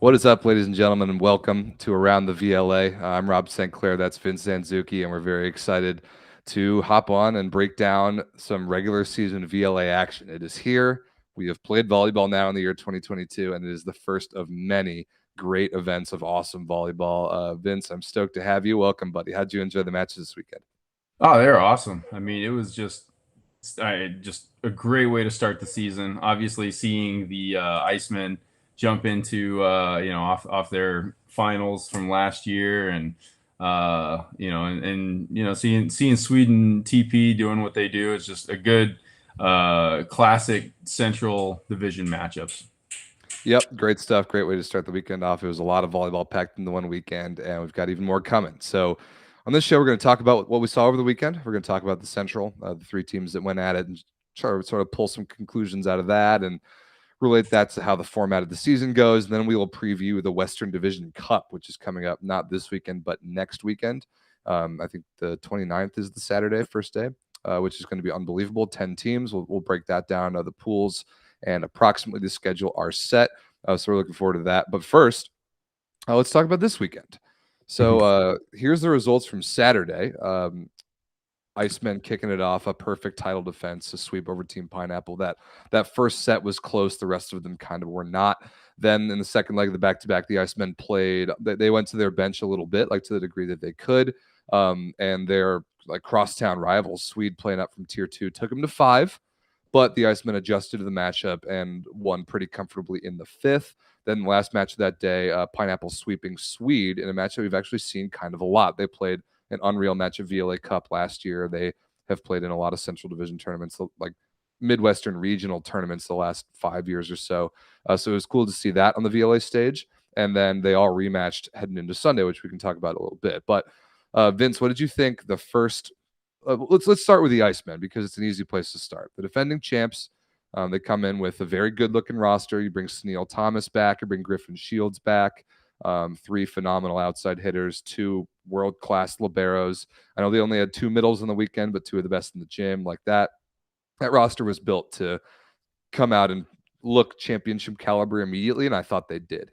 What is up, ladies and gentlemen, and welcome to Around the VLA. I'm Rob St. Clair, that's Vince Zanzuki, and we're very excited to hop on and break down some regular season VLA action. It is here. We have played volleyball now in the year 2022, and it is the first of many great events of awesome volleyball. Vince, I'm stoked to have you. Welcome, buddy. How'd you enjoy the matches this weekend? Oh, they're awesome. I mean, it was just a great way to start the season. Obviously, seeing the Icemen jump into off their finals from last year, and seeing Sweden TP doing what they do is just a good classic Central Division matchups. Yep, great stuff. Great way to start the weekend off. It was a lot of volleyball packed in the one weekend, and we've got even more coming. So, on this show, we're going to talk about what we saw over the weekend. We're going to talk about the Central, the three teams that went at it, and sort of pull some conclusions out of that and relate that to how the format of the season goes. And then we will preview the Western Division Cup, which is coming up not this weekend, but next weekend. I think the 29th is the Saturday, first day, which is going to be unbelievable. 10 teams. We'll break that down. The pools and approximately the schedule are set. So we're looking forward to that. But first, let's talk about this weekend. So here's the results from Saturday. Icemen kicking it off, a perfect title defense, a sweep over Team Pineapple. That first set was close. The rest of them kind of were not. Then in the second leg of the back-to-back, the Icemen played. They went to their bench a little bit, like to the degree that they could. And their like crosstown rivals, Swede playing up from Tier 2, took them to 5. But the Icemen adjusted to the matchup and won pretty comfortably in the 5th. Then the last match of that day, Pineapple sweeping Swede in a match that we've actually seen kind of a lot. They played an unreal match of VLA Cup last year. They have played in a lot of Central Division tournaments, like Midwestern regional tournaments the last 5 years or so. So it was cool to see that on the VLA stage. And then they all rematched heading into Sunday, which we can talk about a little bit. But Vince, what did you think the first let's start with the Icemen because it's an easy place to start. The defending champs, they come in with a very good-looking roster. You bring Sunil Thomas back, you bring Griffin Shields back, 3 phenomenal outside hitters, 2 world-class liberos. I know they only had 2 middles on the weekend, but 2 of the best in the gym. Like that roster was built to come out and look championship caliber immediately, and I thought they did.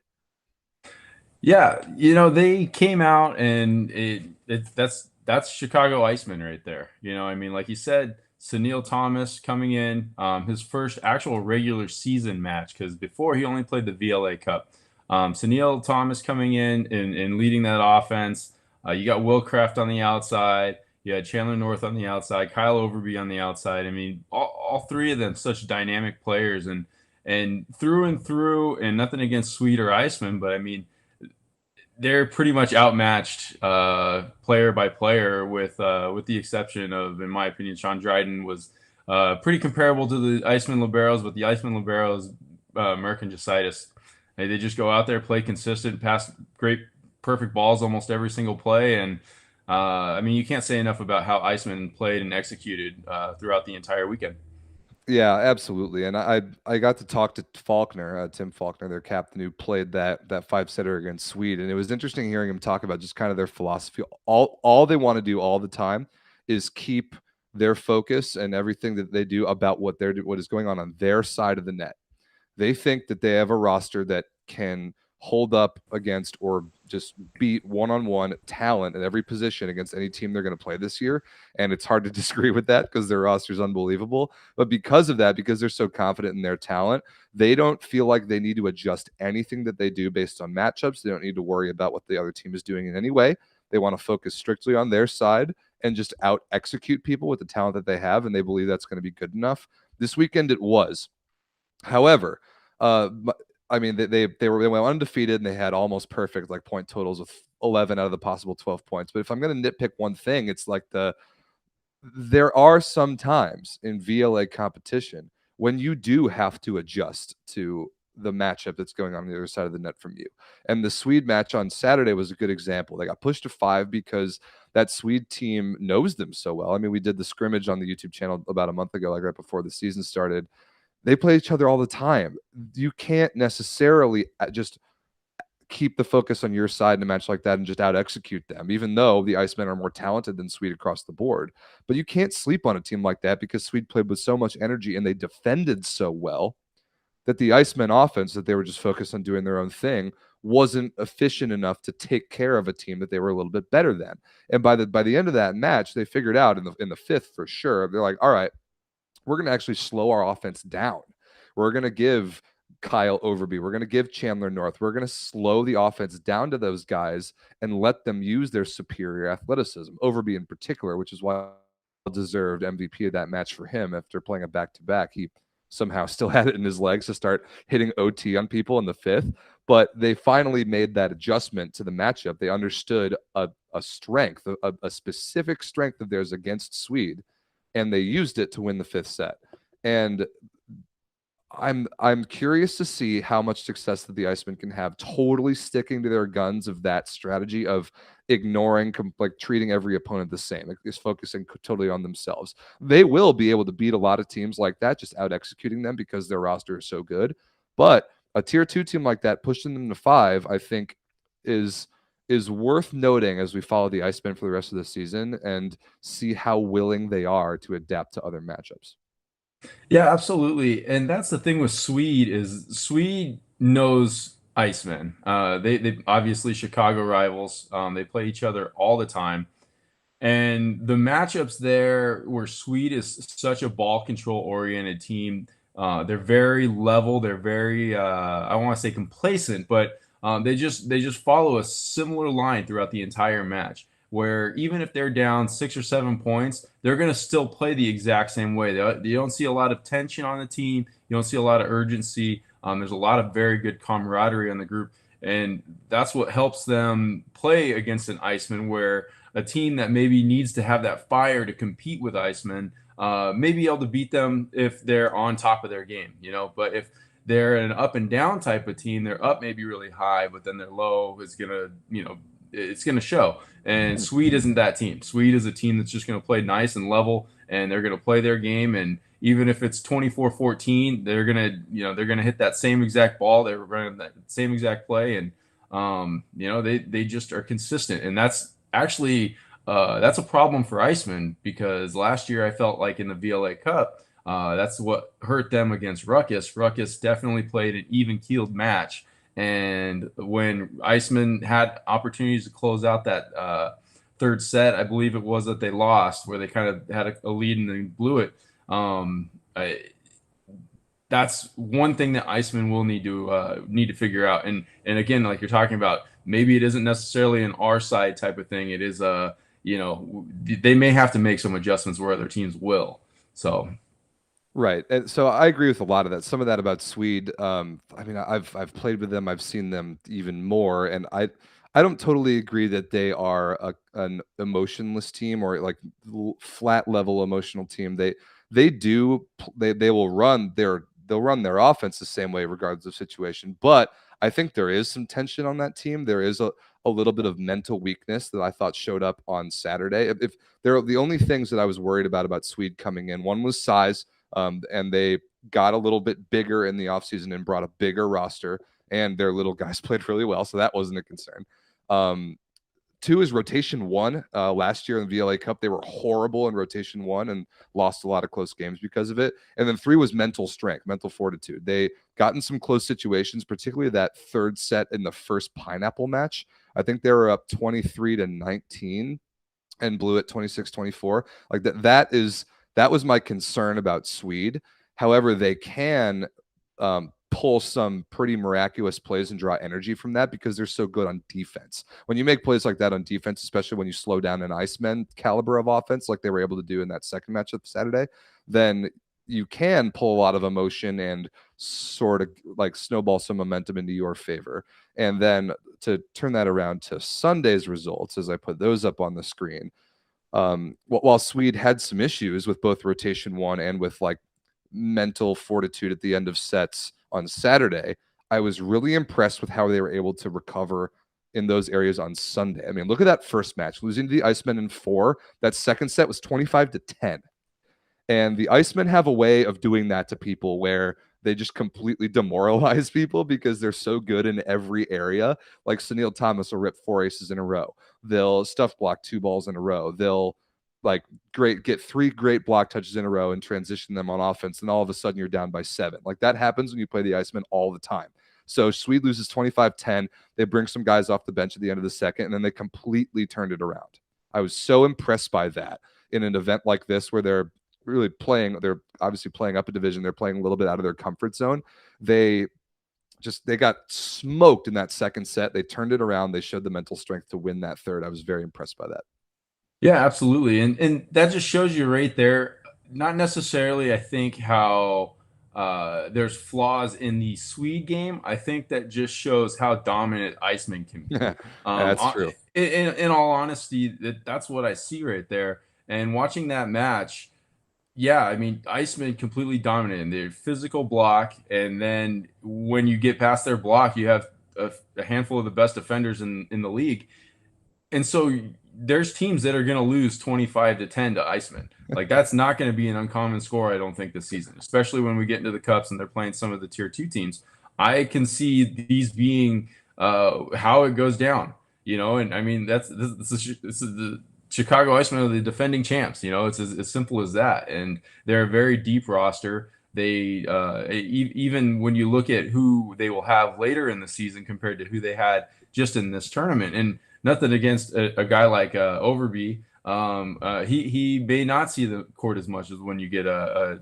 Yeah, they came out and that's Chicago Iceman right there. I mean, like you said, Sunil Thomas coming in, his first actual regular season match, because before he only played the VLA Cup. Sunil Thomas coming in and leading that offense. You got Will Kraft on the outside. You had Chandler North on the outside, Kyle Overby on the outside. I mean, all 3 of them such dynamic players and through, and nothing against Swede or Iceman, but I mean, they're pretty much outmatched player by player, with the exception of, in my opinion, Sean Dryden was pretty comparable to the Iceman Liberos, but the Iceman Liberos, merchandisitis. They just go out there, play consistent, pass great, perfect balls almost every single play, and I mean, you can't say enough about how Iceman played and executed throughout the entire weekend. Yeah, absolutely. And I got to talk to Faulkner, Tim Faulkner, their captain, who played that 5-setter against Sweden. And it was interesting hearing him talk about just kind of their philosophy. All they want to do all the time is keep their focus and everything that they do about what is going on their side of the net. They think that they have a roster that can hold up against or just beat one-on-one talent at every position against any team they're going to play this year. And it's hard to disagree with that because their roster is unbelievable. But because of that, because they're so confident in their talent, they don't feel like they need to adjust anything that they do based on matchups. They don't need to worry about what the other team is doing in any way. They want to focus strictly on their side and just out execute people with the talent that they have. And they believe that's going to be good enough. This weekend it was. However, uh, I mean, they went undefeated and they had almost perfect like point totals with 11 out of the possible 12 points. But if I'm going to nitpick one thing, it's like there are some times in VLA competition when you do have to adjust to the matchup that's going on the other side of the net from you. And the Swede match on Saturday was a good example. They got pushed to 5 because that Swede team knows them so well. I mean, we did the scrimmage on the YouTube channel about a month ago, like right before the season started. They play each other all the time. You can't necessarily just keep the focus on your side in a match like that and just out execute them, even though the Icemen are more talented than Swede across the board. But you can't sleep on a team like that because Swede played with so much energy and they defended so well that the Icemen offense, that they were just focused on doing their own thing, wasn't efficient enough to take care of a team that they were a little bit better than. And by the end of that match, they figured out in the fifth for sure. They're like, all right, we're going to actually slow our offense down. We're going to give Kyle Overby, we're going to give Chandler North, we're going to slow the offense down to those guys and let them use their superior athleticism. Overby in particular, which is why deserved MVP of that match for him after playing a back-to-back. He somehow still had it in his legs to start hitting OT on people in the fifth, but they finally made that adjustment to the matchup. They understood a strength, a specific strength of theirs against Swede, and they used it to win the fifth set. And I'm curious to see how much success that the Icemen can have totally sticking to their guns of that strategy of ignoring, like treating every opponent the same, like just focusing totally on themselves. They will be able to beat a lot of teams like that, just out executing them because their roster is so good. But a tier 2 team like that, pushing them to 5, I think is worth noting as we follow the Icemen for the rest of the season and see how willing they are to adapt to other matchups. Yeah, absolutely. And that's the thing with Swede is Swede knows Iceman. They obviously Chicago rivals. They play each other all the time. And the matchups there where Swede is such a ball control oriented team, they're very level. They're very I want to say complacent, but they just follow a similar line throughout the entire match. Where even if they're down 6 or 7 points, they're going to still play the exact same way. You don't see a lot of tension on the team. You don't see a lot of urgency. There's a lot of very good camaraderie on the group, and that's what helps them play against an Iceman, where a team that maybe needs to have that fire to compete with Iceman may be able to beat them if they're on top of their game, But if they're an up and down type of team, they're up maybe really high, but then they're low. It's gonna show. And Swede isn't that team. Swede is a team that's just gonna play nice and level, and they're gonna play their game. And even if it's 24-14, they're gonna hit that same exact ball. They're running that same exact play, and they just are consistent. And that's actually that's a problem for Iceman, because last year I felt like in the VLA Cup, that's what hurt them against Ruckus. Ruckus definitely played an even-keeled match. And when Iceman had opportunities to close out that third set, I believe it was that they lost, where they kind of had a lead and they blew it. That's one thing that Iceman will need to figure out. And again, like you're talking about, maybe it isn't necessarily an our side type of thing. It is they may have to make some adjustments where other teams will. So. Right. And so I agree with a lot of that. Some of that about Swede. I mean, I've played with them. I've seen them even more, and I don't totally agree that they are an emotionless team or like flat level emotional team. They will run their offense the same way regardless of situation. But I think there is some tension on that team. There is a little bit of mental weakness that I thought showed up on Saturday. If there are the only things that I was worried about Swede coming in, one was size. And they got a little bit bigger in the offseason and brought a bigger roster, and their little guys played really well, so that wasn't a concern. Two is rotation one. Last year in the VLA Cup, they were horrible in rotation one and lost a lot of close games because of it. And then three was mental strength, mental fortitude. They got in some close situations, particularly that third set in the first Pineapple match. I think they were up 23-19 and blew it 26-24. Like that was my concern about Swede. However, they can pull some pretty miraculous plays and draw energy from that because they're so good on defense. When you make plays like that on defense, especially when you slow down an Iceman caliber of offense like they were able to do in that second matchup Saturday, then you can pull a lot of emotion and sort of like snowball some momentum into your favor. And then to turn that around to Sunday's results, as I put those up on the screen, while Swede had some issues with both rotation one and with like mental fortitude at the end of sets on Saturday, I was really impressed with how they were able to recover in those areas on Sunday. I mean, look at that first match, losing to the Icemen in 4. That second set was 25-10. And the Icemen have a way of doing that to people where they just completely demoralize people because they're so good in every area. Like Sunil Thomas will rip 4 aces in a row. They'll stuff block 2 balls in a row. They'll like great, get 3 great block touches in a row and transition them on offense, and all of a sudden you're down by 7. Like that happens when you play the Iceman all the time. So Swede loses 25-10. They bring some guys off the bench at the end of the second, and then they completely turned it around. I was so impressed by that in an event like this where they're really playing, they're obviously playing up a division, they're playing a little bit out of their comfort zone. They got smoked in that second set. They turned it around. They showed the mental strength to win that third. I was very impressed by that. Yeah, absolutely. And that just shows you right there, not necessarily, I think, how there's flaws in the Swede game. I think that just shows how dominant Iceman can be. That's true. In all honesty, that's what I see right there. And watching that match, yeah, I mean, Iceman completely dominated their physical block. And then when you get past their block, you have a handful of the best defenders in the league. And so there's teams that are going to lose 25-10 to Iceman. Like that's not going to be an uncommon score, I don't think, this season, especially when we get into the cups and they're playing some of the tier 2 teams. I can see these being how it goes down, and I mean, this is the Chicago Icemen are the defending champs, it's as simple as that. And they're a very deep roster. They even when you look at who they will have later in the season compared to who they had just in this tournament, and nothing against a guy like Overby. He may not see the court as much as when you get a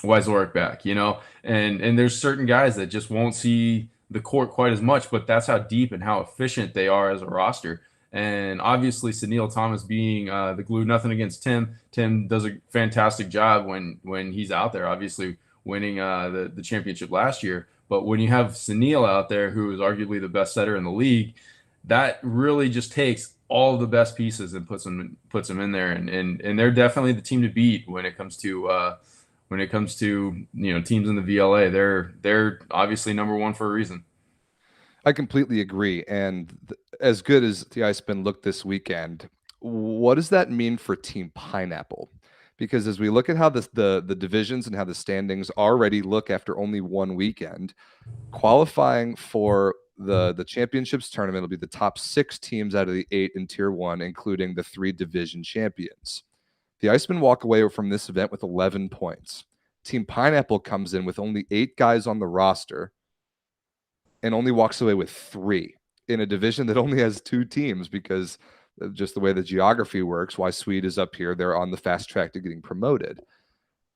Wyzorek back, and there's certain guys that just won't see the court quite as much, but that's how deep and how efficient they are as a roster. And obviously, Sunil Thomas being the glue. Nothing against Tim. Tim does a fantastic job when he's out there. Obviously, winning the championship last year. But when you have Sunil out there, who is arguably the best setter in the league, that really just takes all the best pieces and puts them in there. And they're definitely the team to beat when it comes to teams in the VLA. They're obviously number one for a reason. I completely agree. And as good as the Icemen looked this weekend, what does that mean for Team Pineapple? Because as we look at how the divisions and how the standings already look after only one weekend, qualifying for the championships tournament will be the top 6 teams out of the 8 in Tier 1, including the 3 division champions. The Icemen walk away from this event with 11 points. Team Pineapple comes in with only 8 guys on the roster and only walks away with 3 in a division that only has 2 teams, because just the way the geography works, why Swede is up here, they're on the fast track to getting promoted.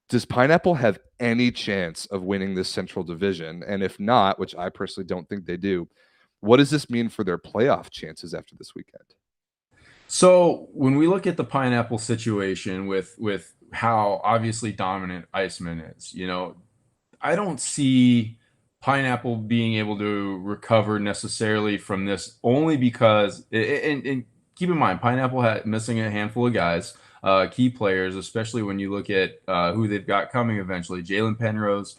Does Pineapple have any chance of winning this Central Division? And if not, which I personally don't think they do, what does this mean for their playoff chances after this weekend? So when we look at the Pineapple situation with how obviously dominant Iceman is, I don't see Pineapple being able to recover necessarily from this, only because, and keep in mind, Pineapple had missing a handful of guys, key players, especially when you look at who they've got coming eventually. Jalen Penrose,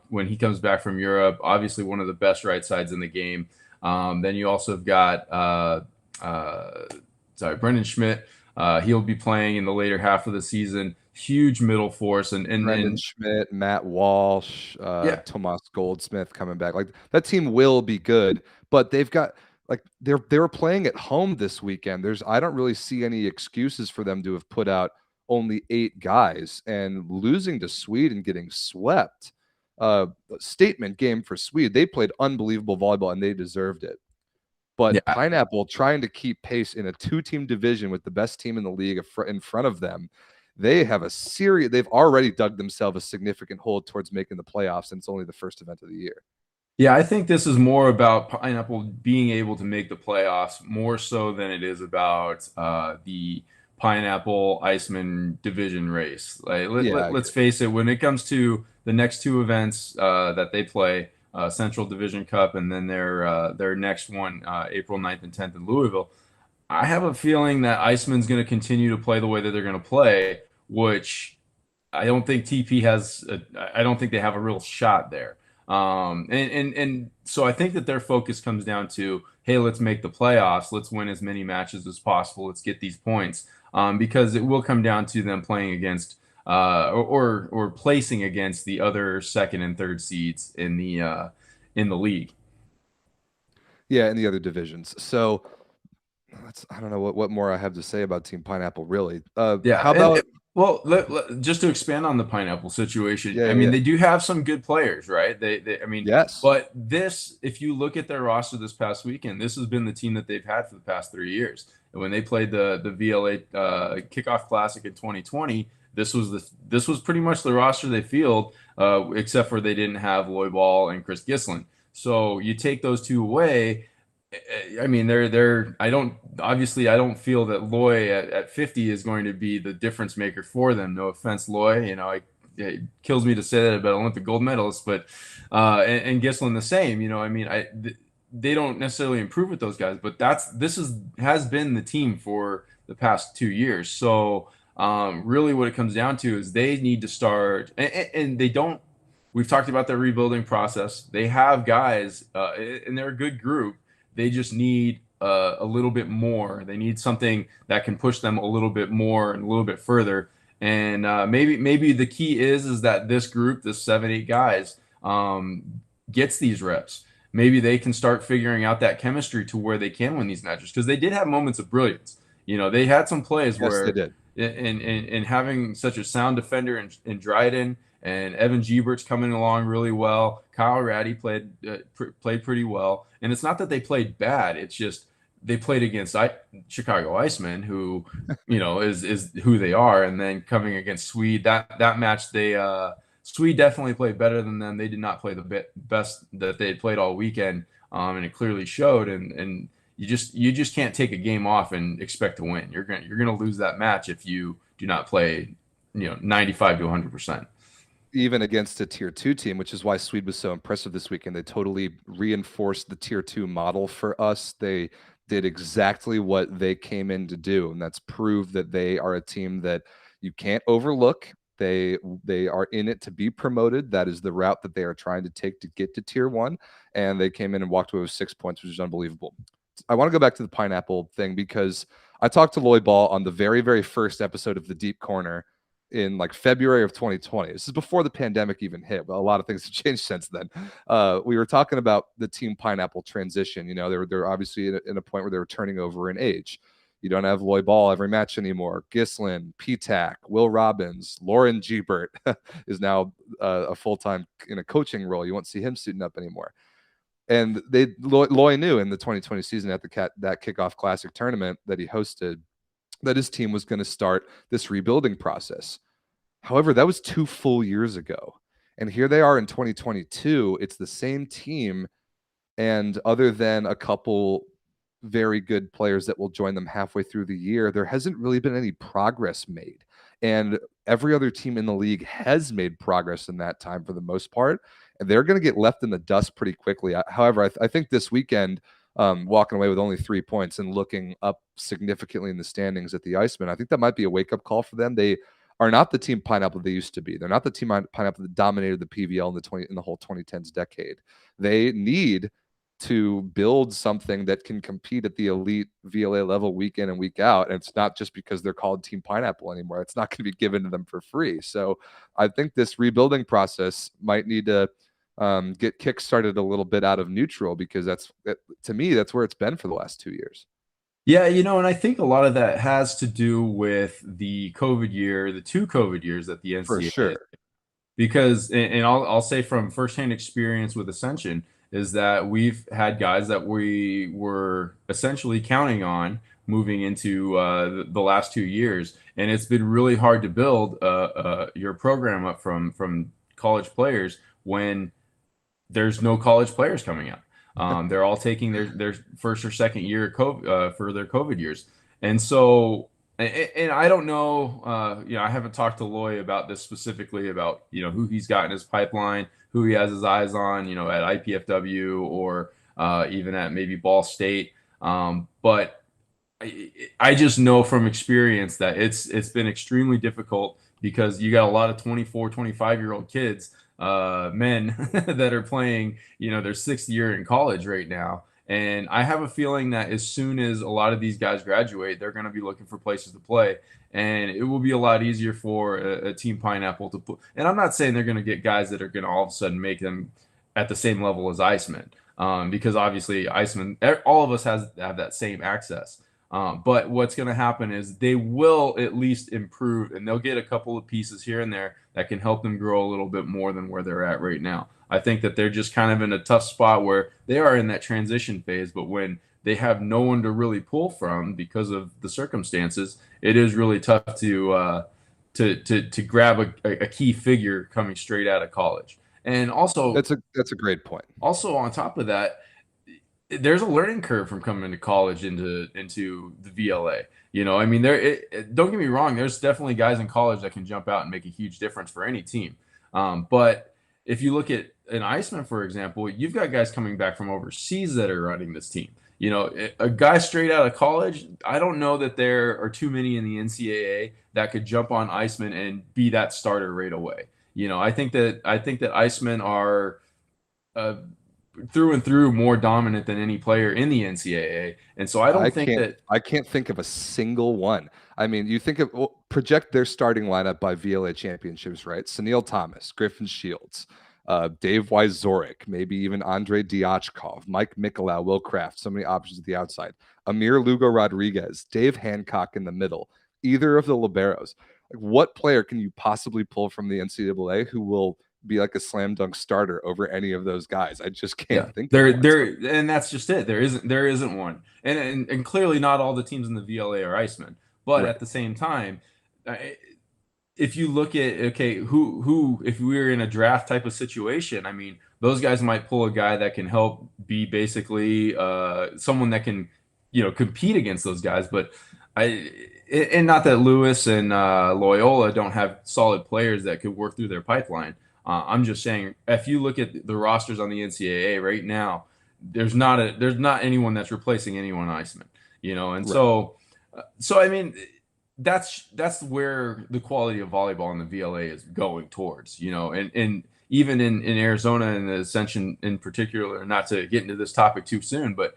when he comes back from Europe, obviously one of the best right sides in the game. Then you also have got Brendan Schmidt. He'll be playing in the later half of the season. Huge middle force, and Brendan Schmidt, Matt Walsh, yeah. Tomas Goldsmith coming back. Like that team will be good, but they've got they were playing at home this weekend. I don't really see any excuses for them to have put out only 8 guys and losing to Swede and getting swept. Statement game for Swede. They played unbelievable volleyball and they deserved it. But Yeah. Pineapple trying to keep pace in a 2-team division with the best team in the league in front of them, they've already dug themselves a significant hole towards making the playoffs, and it's only the first event of the year. Yeah, I think this is more about Pineapple being able to make the playoffs more so than it is about the Pineapple Iceman division race. Let's face it, when it comes to the next 2 events that they play, Central Division Cup and then their next one, April 9th and 10th in Louisville, I have a feeling that Iceman's going to continue to play the way that they're going to play, which I don't think TP I don't think they have a real shot there. And so I think that their focus comes down to, hey, let's make the playoffs. Let's win as many matches as possible. Let's get these points. Because it will come down to them playing against or placing against the other second and third seeds in the league. Yeah, in the other divisions. So I don't know what more I have to say about Team Pineapple, really. Yeah, How and about well, just to expand on the pineapple situation, yeah, I yeah, mean, yeah. they do have some good players, right? I mean, Yes. but this, if you look at their roster this past weekend, this has been the team that they've had for the past 3 years. And when they played the VLA Kickoff Classic in 2020, this was pretty much the roster they field, except for they didn't have Loy Ball and Chris Gislin. So you take those two away. I mean, they're. I don't obviously I don't feel that Loy at 50 is going to be the difference maker for them. No offense, Loy. It kills me to say that about Olympic gold medalists, but and Gislin the same. I mean, they don't necessarily improve with those guys, but this is has been the team for the past 2 years. So really, what it comes down to is they need to start, and they don't. We've talked about their rebuilding process. They have guys, and they're a good group. They just need a little bit more. They need something that can push them a little bit more and a little bit further. And maybe the key is that this group, this 7, 8 guys, gets these reps. Maybe they can start figuring out that chemistry to where they can win these matches because they did have moments of brilliance. They had some plays Yes, they where did. in having such a sound defender in Dryden and Evan Gebert's coming along really well. Kyle Ratty played pretty well, and it's not that they played bad. It's just they played against Chicago Icemen, who is who they are, and then coming against Swede. That match Swede definitely played better than them. They did not play the best that they had played all weekend, and it clearly showed. And you just can't take a game off and expect to win. You're gonna lose that match if you do not play 95 to 100%. Even against a tier 2 team, which is why Swede was so impressive this weekend. They totally reinforced the tier 2 model for us. They did exactly what they came in to do, and that's prove that they are a team that you can't overlook. They are in it to be promoted. That is the route that they are trying to take to get to tier 1, and they came in and walked away with 6 points, which is unbelievable. I want to go back to the pineapple thing because I talked to Lloyd Ball on the very, very first episode of the Deep Corner in like February of 2020. This is before the pandemic even hit. But a lot of things have changed since then. We were talking about the Team Pineapple transition. They're obviously in a point where they were turning over in age. You don't have Loy Ball every match anymore. Gislin, P-Tac, Will Robbins, Lauren Gebert is now a full-time in a coaching role. You won't see him suiting up anymore. And Loy knew in the 2020 season at that kickoff classic tournament that he hosted that his team was going to start this rebuilding process. However, that was 2 full years ago. And here they are in 2022. It's the same team. And other than a couple very good players that will join them halfway through the year, there hasn't really been any progress made. And every other team in the league has made progress in that time for the most part. And they're going to get left in the dust pretty quickly. However, I think this weekend, walking away with only 3 points and looking up significantly in the standings at the Icemen, I think that might be a wake-up call for them. They are not the Team Pineapple they used to be. They're not the Team Pineapple that dominated the PVL in the whole 2010s decade. They need to build something that can compete at the elite VLA level week in and week out. And it's not just because they're called Team Pineapple anymore. It's not going to be given to them for free. So I think this rebuilding process might need to get kickstarted a little bit out of neutral because to me, that's where it's been for the last 2 years. Yeah, and I think a lot of that has to do with the COVID year, the 2 COVID years that the For NCAA, sure. because and I'll say from firsthand experience with Ascension is that we've had guys that we were essentially counting on moving into the last 2 years, and it's been really hard to build your program up from college players when there's no college players coming out. They're all taking their first or second year for their COVID years, and so and I don't know. I haven't talked to Loy about this specifically about who he's got in his pipeline, who he has his eyes on, at IPFW or even at maybe Ball State. But I just know from experience that it's been extremely difficult because you got a lot of 24, 25-year-old kids, men that are playing, their 6th year in college right now. And I have a feeling that as soon as a lot of these guys graduate, they're going to be looking for places to play. And it will be a lot easier for a Team Pineapple to put. And I'm not saying they're going to get guys that are going to all of a sudden make them at the same level as Iceman, because obviously Iceman, all of us have that same access. But what's going to happen is they will at least improve, and they'll get a couple of pieces here and there that can help them grow a little bit more than where they're at right now. I think that they're just kind of in a tough spot where they are in that transition phase, but when they have no one to really pull from because of the circumstances, it is really tough to grab a key figure coming straight out of college. And also, That's a great point. also on top of that, there's a learning curve from coming to college into the VLA. I mean, don't get me wrong. There's definitely guys in college that can jump out and make a huge difference for any team. But if you look at an Iceman, for example, you've got guys coming back from overseas that are running this team. A guy straight out of college, I don't know that there are too many in the NCAA that could jump on Iceman and be that starter right away. I think that Icemen are through and through more dominant than any player in the NCAA, and so I don't think that I can't think of a single one. I mean, you think of project their starting lineup by VLA championships, right? Sunil Thomas, Griffin Shields, Dave Wyzorek, maybe even Andre Diachkov, Mike Mikolau, Will Kraft, so many options at the outside. Amir Lugo Rodriguez, Dave Hancock in the middle, either of the liberos. Like, what player can you possibly pull from the NCAA who will be like a slam dunk starter over any of those guys? I just can't think of one. and that's just it. There isn't one, and clearly not all the teams in the VLA are Icemen, but Right. at the same time, if you look at, okay, who if we were in a draft type of situation, I mean, those guys might pull a guy that can help be basically someone that can compete against those guys. But and not that Lewis and Loyola don't have solid players that could work through their pipeline. I'm just saying, if you look at the rosters on the NCAA right now, there's not anyone that's replacing anyone Iceman, and Right. so I mean, that's where the quality of volleyball in the VLA is going towards, and even in Arizona and the Ascension in particular. Not to get into this topic too soon, but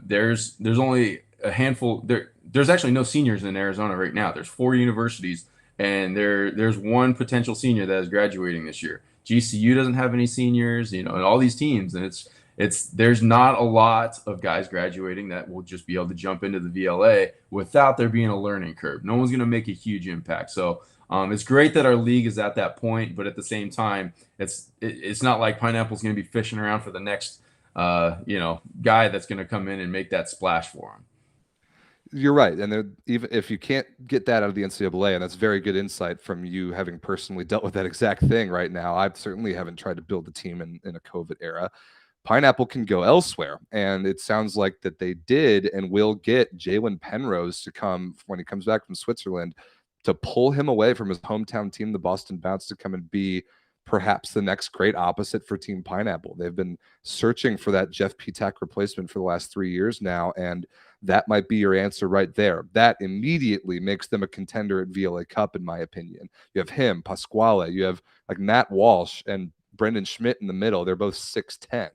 there's only a handful. There's actually no seniors in Arizona right now. There's 4 universities, and there's one potential senior that is graduating this year. GCU doesn't have any seniors, and all these teams, and there's not a lot of guys graduating that will just be able to jump into the VLA without there being a learning curve. No one's going to make a huge impact. So it's great that our league is at that point, but at the same time, it's not like Pineapple's going to be fishing around for the next guy that's going to come in and make that splash for him. You're right. And even if you can't get that out of the NCAA, and that's very good insight from you having personally dealt with that exact thing right now. I certainly haven't tried to build a team in a COVID era. Pineapple can go elsewhere. And it sounds like that they did and will get Jalen Penrose to come when he comes back from Switzerland to pull him away from his hometown team, the Boston Bounce, to come and be perhaps the next great opposite for Team Pineapple. They've been searching for that Jeff Petak replacement for the last 3 years now, and that might be your answer right there. That immediately makes them a contender at VLA Cup, in my opinion. You have him, Pasquale, you have like Matt Walsh and Brendan Schmidt in the middle. They're both 6'10".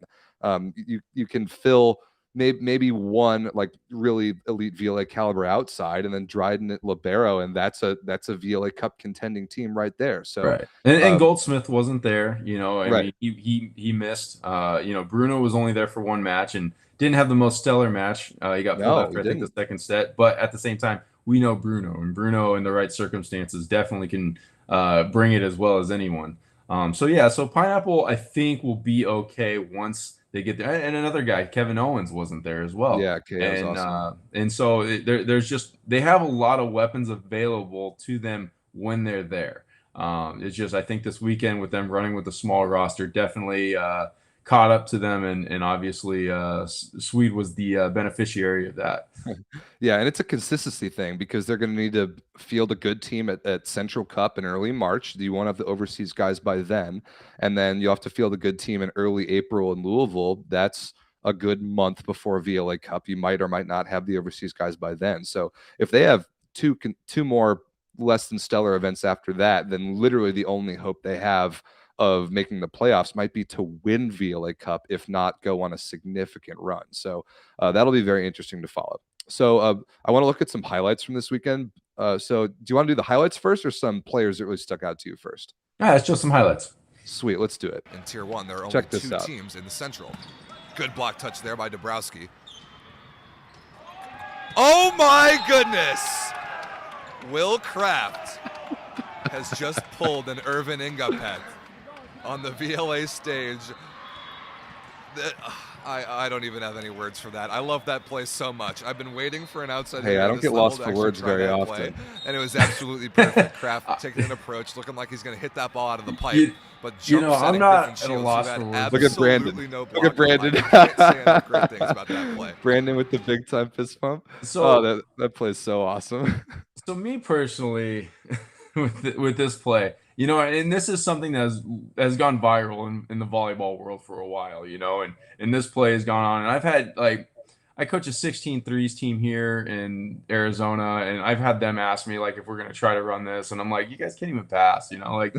You can fill maybe one like really elite VLA caliber outside, and then Dryden at libero, and that's a VLA Cup contending team right there. So right, and Goldsmith wasn't there. I right. mean, he missed. Bruno was only there for one match and didn't have the most stellar match. He got pulled after I think the second set, but at the same time, we know Bruno, and Bruno in the right circumstances definitely can bring it as well as anyone. So Pineapple I think will be okay once they get there. And another guy, Kevin Owens, wasn't there as well. Yeah, okay, and awesome. and so there's just, they have a lot of weapons available to them when they're there. It's just, I think this weekend with them running with a small roster definitely caught up to them, and obviously Swede was the beneficiary of that. Yeah, and it's a consistency thing because they're going to need to field a good team at Central Cup in early March. You won't have the overseas guys by then, and then you have to field a good team in early April in Louisville. That's a good month before VLA Cup. You might or might not have the overseas guys by then. So if they have two more less than stellar events after that, then literally the only hope they have of making the playoffs might be to win VLA Cup, if not go on a significant run. So that'll be very interesting to follow. So I want to look at some highlights from this weekend. So do you want to do the highlights first, or some players that really stuck out to you first? Yeah, it's just some highlights. Sweet, let's do it. In Tier 1, there are Check only this 2 out. teams in the Central. Good block touch there by Dabrowski. Oh my goodness! Will Kraft has just pulled an Irvin Ingapet on the VLA stage. I don't even have any words for that. I love that play so much. I've been waiting for an outside hitter. Hey, I don't get lost for words very play, often. and it was absolutely perfect. Kraft taking an approach, looking like he's going to hit that ball out of the pipe, but jump I'm not at a loss for words. Look at Brandon. No Look at Brandon. I can't say enough great things about that play. Brandon with the big time fist pump. So that play is so awesome. So me personally, with this play, you know, and this is something that has gone viral in the volleyball world for a while, you know, and this play has gone on. And I've had, like, I coach a 16 threes team here in Arizona, and I've had them ask me, like, if we're going to try to run this. And I'm like, you guys can't even pass, you know, like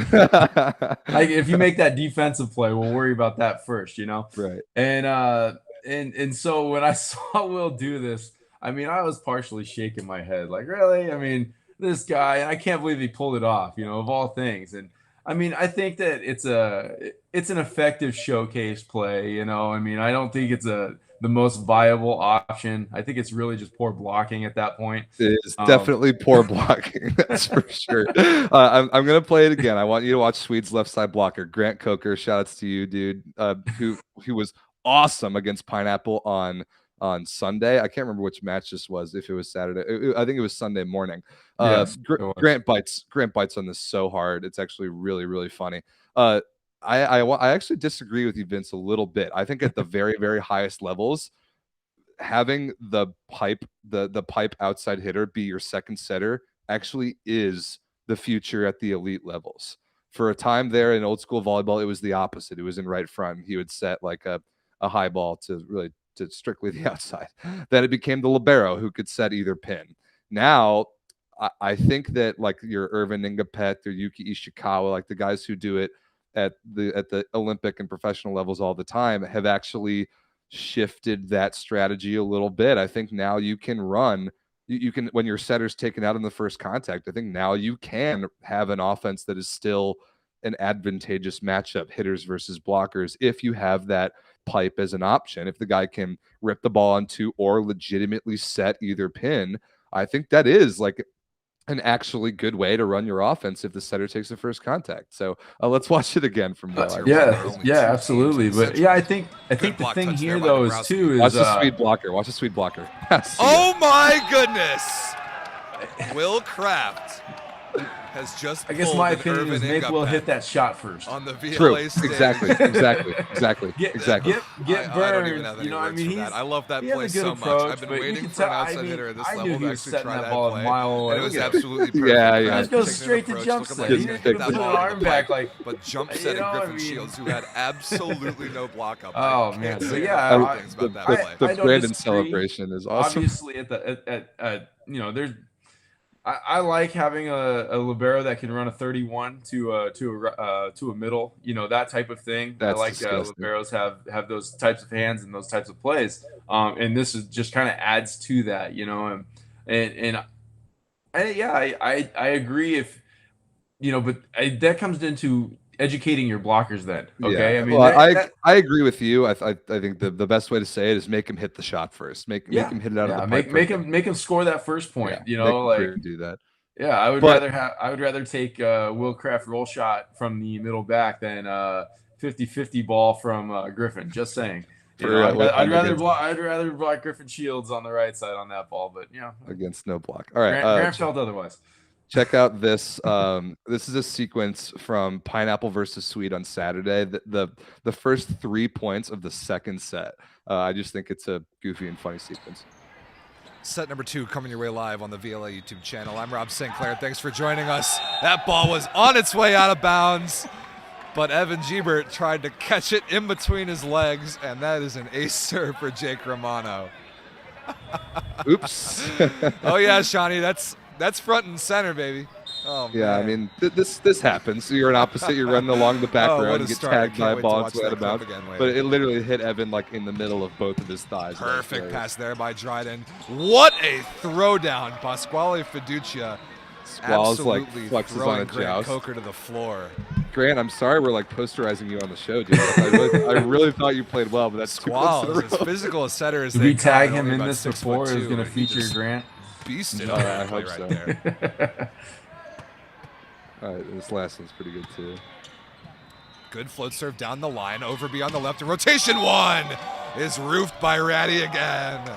if you make that defensive play, we'll worry about that first, you know? Right. And so when I saw Will do this, I mean, I was partially shaking my head, like, really? I mean, this guy, I can't believe he pulled it off, you know, of all things. And I mean, I think that it's an effective showcase play, you know. I mean, I don't think it's the most viable option. I think it's really just poor blocking at that point. It is definitely poor blocking, that's for sure. I'm gonna play it again. I want you to watch Swede's left side blocker, Grant Coker. Shout outs to you, dude. Who was awesome against Pineapple on Sunday. I can't remember which match this was. If it was Saturday, I think it was Sunday morning. Yes, Grant bites on this so hard. It's actually really, really funny. I actually disagree with you, Vince, a little bit. I think at the very, very highest levels, having the pipe outside hitter be your second setter actually is the future at the elite levels. For a time there in old school volleyball, it was the opposite. It was in right front. He would set like a high ball to strictly the outside. Then it became the libero who could set either pin. Now, I think that like your Irvin Ingapet or Yuki Ishikawa, like the guys who do it at the Olympic and professional levels all the time, have actually shifted that strategy a little bit. I think now you can run, you can, when your setter's taken out in the first contact, I think now you can have an offense that is still an advantageous matchup, hitters versus blockers, if you have that pipe as an option. If the guy can rip the ball onto or legitimately set either pin, I think that is like an actually good way to run your offense if the setter takes the first contact. So let's watch it again from Will. Yeah, absolutely. But yeah, I think the thing here though is too is watch the Swede blocker. Watch the Swede blocker. Oh my goodness! Will Kraft has just. I guess my opinion is make Will hit that shot first on the VLA True. stage. Exactly. Get burned. I don't even have any words for that. I love that play so much. I've been waiting for an outside hitter at this level to actually try that play. And it was absolutely perfect. Yeah. Just go straight to jump set. He didn't put an arm back like. But jump setting Griffin Shields, who had absolutely no block up. Oh man, so yeah, the Brandon celebration is awesome. Obviously, at you know, there's. I like having a libero that can run a 31 to a middle, you know, that type of thing. That's I like liberos have those types of hands and those types of plays, and this is just kind of adds to that, you know, and I agree if you know, but that comes into educating your blockers then. Okay. Yeah. I mean, I agree with you. I think the best way to say it is make him hit the shot first. Make him hit it out of the pipe. Make him score that first point. Yeah, you know, like do that. Yeah, I would rather take Will Kraft roll shot from the middle back than 50-50 ball from Griffin. Just saying. I'd rather block Griffin Shields on the right side on that ball, but you know, against no block. All right. Grant felt otherwise. Check out this. This is a sequence from Pineapple versus Swede on Saturday. The first 3 points of the second set. I just think it's a goofy and funny sequence. Set number 2 coming your way live on the VLA YouTube channel. I'm Rob St. Clair. Thanks for joining us. That ball was on its way out of bounds, but Evan Gebert tried to catch it in between his legs, and that is an ace serve for Jake Romano. Oops. Oh yeah, Shawnee, that's front and center, baby. Oh, yeah, man. I mean, this happens. So you're an opposite. You're running along the back row and get tagged by a ball and sweat about. But it literally hit Evan like in the middle of both of his thighs. Perfect pass there by Dryden. What a throwdown. Pasquale Fiducia Squall's like flexes on a Grant joust. Coker to the floor. Grant, I'm sorry we're like posterizing you on the show, dude. I really thought you played well, but that's Squall, as physical a setter as Did they we tag come, him only in about this before? It was 6'2", going to and he feature just Grant. beasted Yeah, on I that play hope right so. there. All right, this last one's pretty good too. Good float serve down the line, Overby on the left, and rotation one is roofed by Ratty again.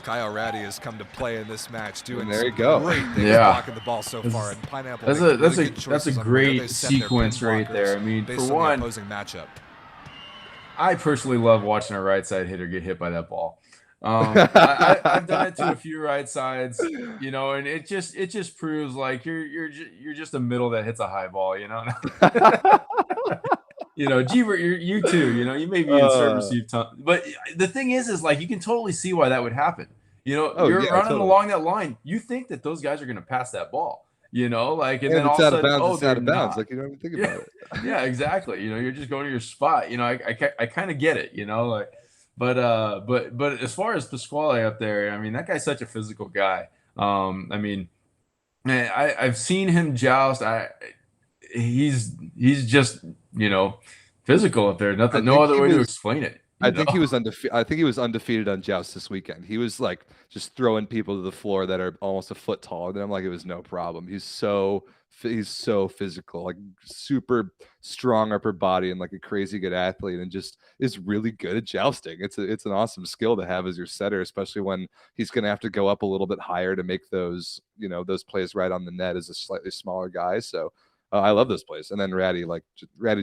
Kyle Ratty has come to play in this match, doing there you some go. great things Yeah. blocking the ball so far. And Pineapple That's making a that's really a good that's a choices on where they great set their sequence pin right there. I blockers mean, based for on the one, opposing matchup. I personally love watching a right side hitter get hit by that ball. I've done it to a few right sides, you know, and it just proves like you're just a middle that hits a high ball, you know. You know, Gebert, you too. You know, you may be in serve receive time, but the thing is like you can totally see why that would happen. You know, you're running totally. along that line. You think that those guys are going to pass that ball. You know, like, and Yeah, then if all it's of out a of sudden, bounds, oh, it's they're out of bounds. not. Like you don't even think about it. Yeah, exactly. You know, you're just going to your spot. You know, I kind of get it. You know, like, but as far as Pasquale up there, I mean, that guy's such a physical guy. I mean, man, I've seen him joust. He's just, you know, physical up there. No other way to explain it. I think he was undefeated. I think he was undefeated on joust this weekend. He was like just throwing people to the floor that are almost a foot taller than him. Like it was no problem. He's so physical, like super strong upper body and like a crazy good athlete, and just is really good at jousting. It's an awesome skill to have as your setter, especially when he's going to have to go up a little bit higher to make those, you know, those plays right on the net as a slightly smaller guy. So I love those plays. And then Ratty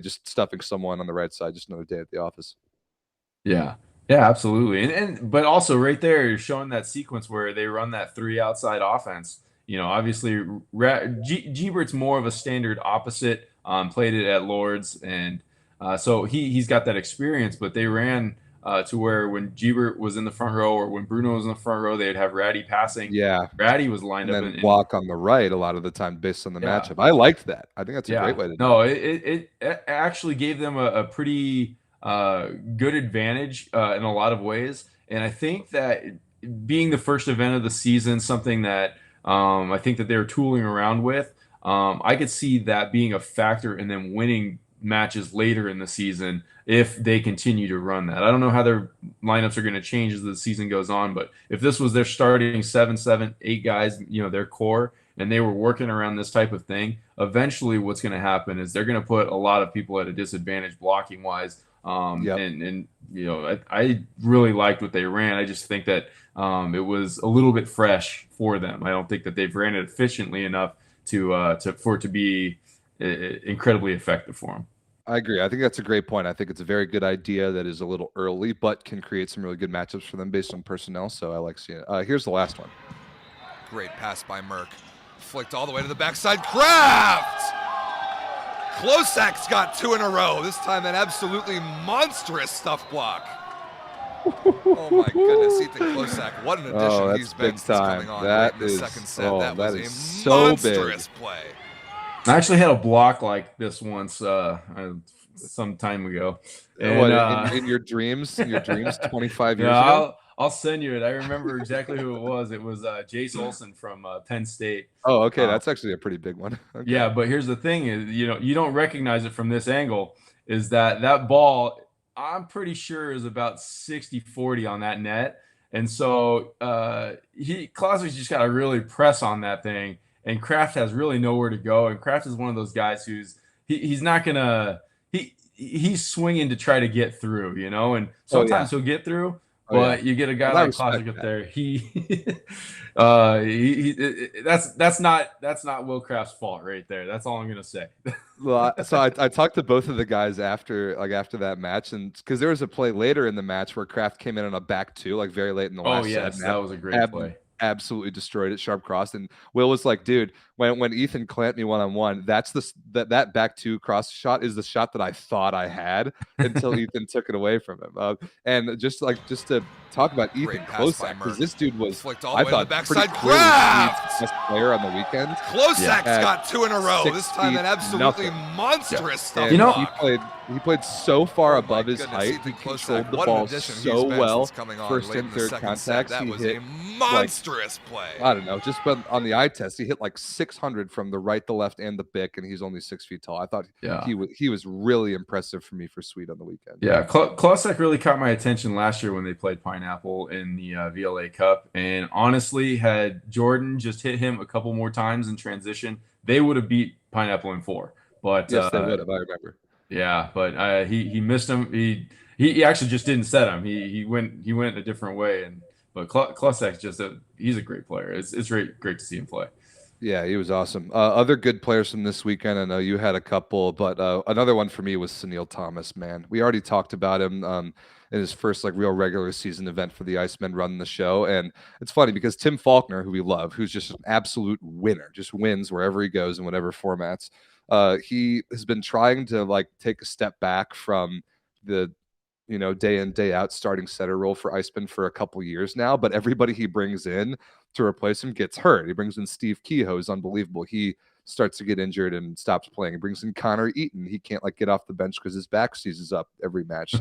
just stuffing someone on the right side, just another day at the office. Yeah. Yeah, absolutely. And but also right there, you're showing that sequence where they run that 3 outside offense. You know, obviously Gebert's more of a standard opposite, played it at Lords, and so he's got that experience, but they ran to where when Gebert was in the front row or when Bruno was in the front row, they'd have Ratty passing. Yeah. Ratty was lined and up then block on the right a lot of the time based on the Yeah. matchup. I liked that. I think that's a great way to do it. It actually gave them a pretty good advantage in a lot of ways. And I think that being the first event of the season, something that I think that they're tooling around with, I could see that being a factor in them winning matches later in the season if they continue to run that. I don't know how their lineups are going to change as the season goes on, but if this was their starting 7, 8 guys, you know, their core, and they were working around this type of thing, eventually what's going to happen is they're going to put a lot of people at a disadvantage blocking wise. And you know, I really liked what they ran. I just think that it was a little bit fresh for them. I don't think that they've ran it efficiently enough for it to be incredibly effective for them. I agree. I think that's a great point. I think it's a very good idea that is a little early, but can create some really good matchups for them based on personnel. So I like seeing it. Here's the last one. Great pass by Merck. Flicked all the way to the backside. Kraft! Klosak's got 2 in a row. This time an absolutely monstrous stuff block. Oh my goodness, Ethan Klosak. What an addition he's been since coming on right in the second set. That was a so monstrous play. I actually had a block like this once some time ago. And, in your dreams, 25 years ago? I'll send you it. I remember exactly who it was. It was Jace Olson from Penn State. Oh, okay. That's actually a pretty big one. Okay. Yeah, but here's the thing is, you know, you don't recognize it from this angle, is that ball, I'm pretty sure, is about 60-40 on that net. And so Klosak's just got to really press on that thing. And Kraft has really nowhere to go. And Kraft is one of those guys who's he's not gonna he's swinging to try to get through, you know. And sometimes he'll get through, but you get a guy like Klosik up there. That's not Will Kraft's fault right there. That's all I'm gonna say. Well, so I talked to both of the guys after that match, and because there was a play later in the match where Kraft came in on a back 2, like very late in the last set. That was a great play. Absolutely destroyed it, sharp cross. And Will was like, dude, when Ethan clamped me one-on-one, that's that back 2 cross shot is the shot that I thought I had until Ethan took it away from him. And just to talk about Ethan Klosak, because this dude was, I thought, backside Kraft best player on the weekend. Klosak's got 2 in a row. This time an absolutely monstrous stuff. You know, He played so far above his goodness, height. Ethan He Klosek, controlled the what an ball addition he's so been well. since coming on First late and in the third second set. contacts, That he was hit a monstrous play. I don't know, just on the eye test, he hit like 600 from the right, the left, and the bick, and he's only 6 feet tall. I thought he was really impressive for me for Swede on the weekend. Yeah, Klosek really caught my attention last year when they played Pineapple in the VLA Cup. And honestly, had Jordan just hit him a couple more times in transition, they would have beat Pineapple in 4. But yes, they would have. I remember. Yeah, but he missed him. He actually just didn't set him. He went a different way. But Klosek's he's a great player. It's great to see him play. Yeah, he was awesome. Other good players from this weekend. I know you had a couple, but another one for me was Sunil Thomas. Man, we already talked about him in his first like real regular season event for the Icemen running the show, and it's funny because Tim Faulkner, who we love, who's just an absolute winner, just wins wherever he goes in whatever formats. He has been trying to like take a step back from the day in day out starting setter role for Iceman for a couple years now, but everybody he brings in to replace him gets hurt. He brings in Steve Kehoe, who's unbelievable. He starts to get injured and stops playing. He brings in Connor Eaton. He can't like get off the bench because his back seizes up every match.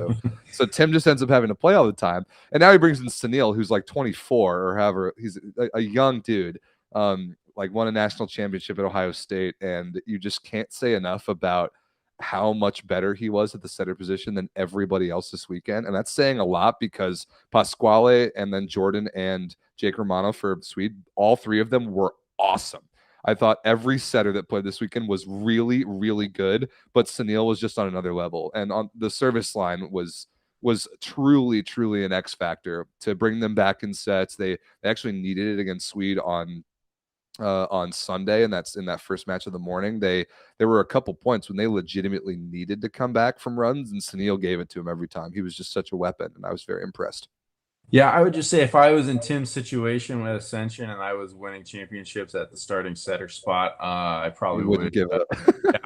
So Tim just ends up having to play all the time. And now he brings in Sunil, who's like 24 or however. He's a young dude. Like won a national championship at Ohio State, and you just can't say enough about how much better he was at the setter position than everybody else this weekend. And that's saying a lot because Pasquale and then Jordan and Jake Romano for Swede, all three of them were awesome. I thought every setter that played this weekend was really, really good, but Sunil was just on another level. And on the service line was truly, truly an X factor to bring them back in sets. They actually needed it against Swede on Sunday, and that's in that first match of the morning. There were a couple points when they legitimately needed to come back from runs, and Sunil gave it to him every time. He was just such a weapon, and I was very impressed. Yeah, I would just say if I was in Tim's situation with Ascension and I was winning championships at the starting setter spot, I probably wouldn't give up.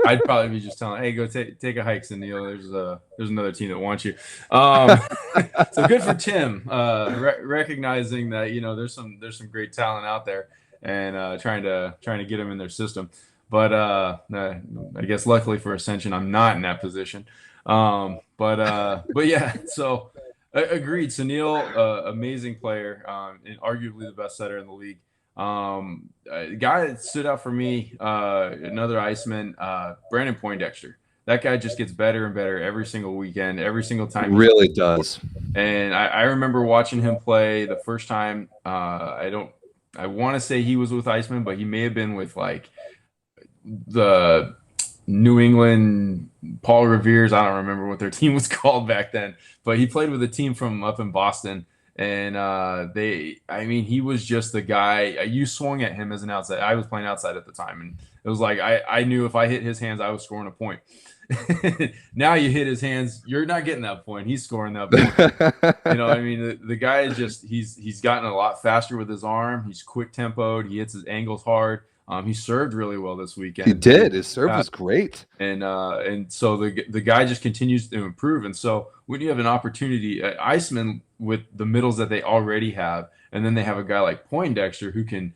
I'd probably be just telling, hey, go take a hike, Sunil. There's another team that wants you. So good for Tim, recognizing that there's some great talent out there and trying to get them in their system. But I guess luckily for Ascension, I'm not in that position. But yeah, so. Agreed. Sunil, amazing player, and arguably the best setter in the league. The guy that stood out for me, another Iceman, Brandon Poindexter. That guy just gets better and better every single weekend, every single time. He really does. And I remember watching him play the first time. I want to say he was with Iceman, but he may have been with like the New England Paul Revere's. I don't remember what their team was called back then, but he played with a team from up in Boston, and he was just the guy. You swung at him as an outside. I was playing outside at the time, and it was like I knew if I hit his hands, I was scoring a point. Now you hit his hands, you're not getting that point. He's scoring that point. The guy is just he's gotten a lot faster with his arm. He's quick tempoed. He hits his angles hard. He served really well this weekend. He did. His serve was great. And so the guy just continues to improve. And so when you have an opportunity, Iceman with the middles that they already have, and then they have a guy like Poindexter who can,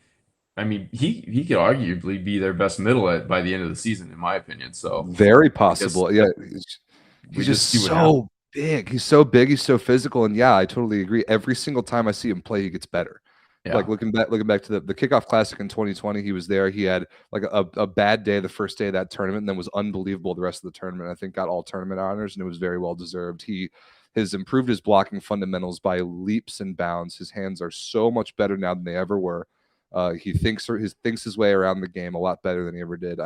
he could arguably be their best middle by the end of the season, in my opinion. So very possible. Yeah, he's just so big. He's so big. He's so physical. And yeah, I totally agree. Every single time I see him play, he gets better. Yeah. Like looking back to the Kickoff Classic in 2020, he was there. He had like a bad day the first day of that tournament, and then was unbelievable the rest of the tournament. I think got all tournament honors, and it was very well deserved. He has improved his blocking fundamentals by leaps and bounds. His hands are so much better now than they ever were. He thinks his way around the game a lot better than he ever did.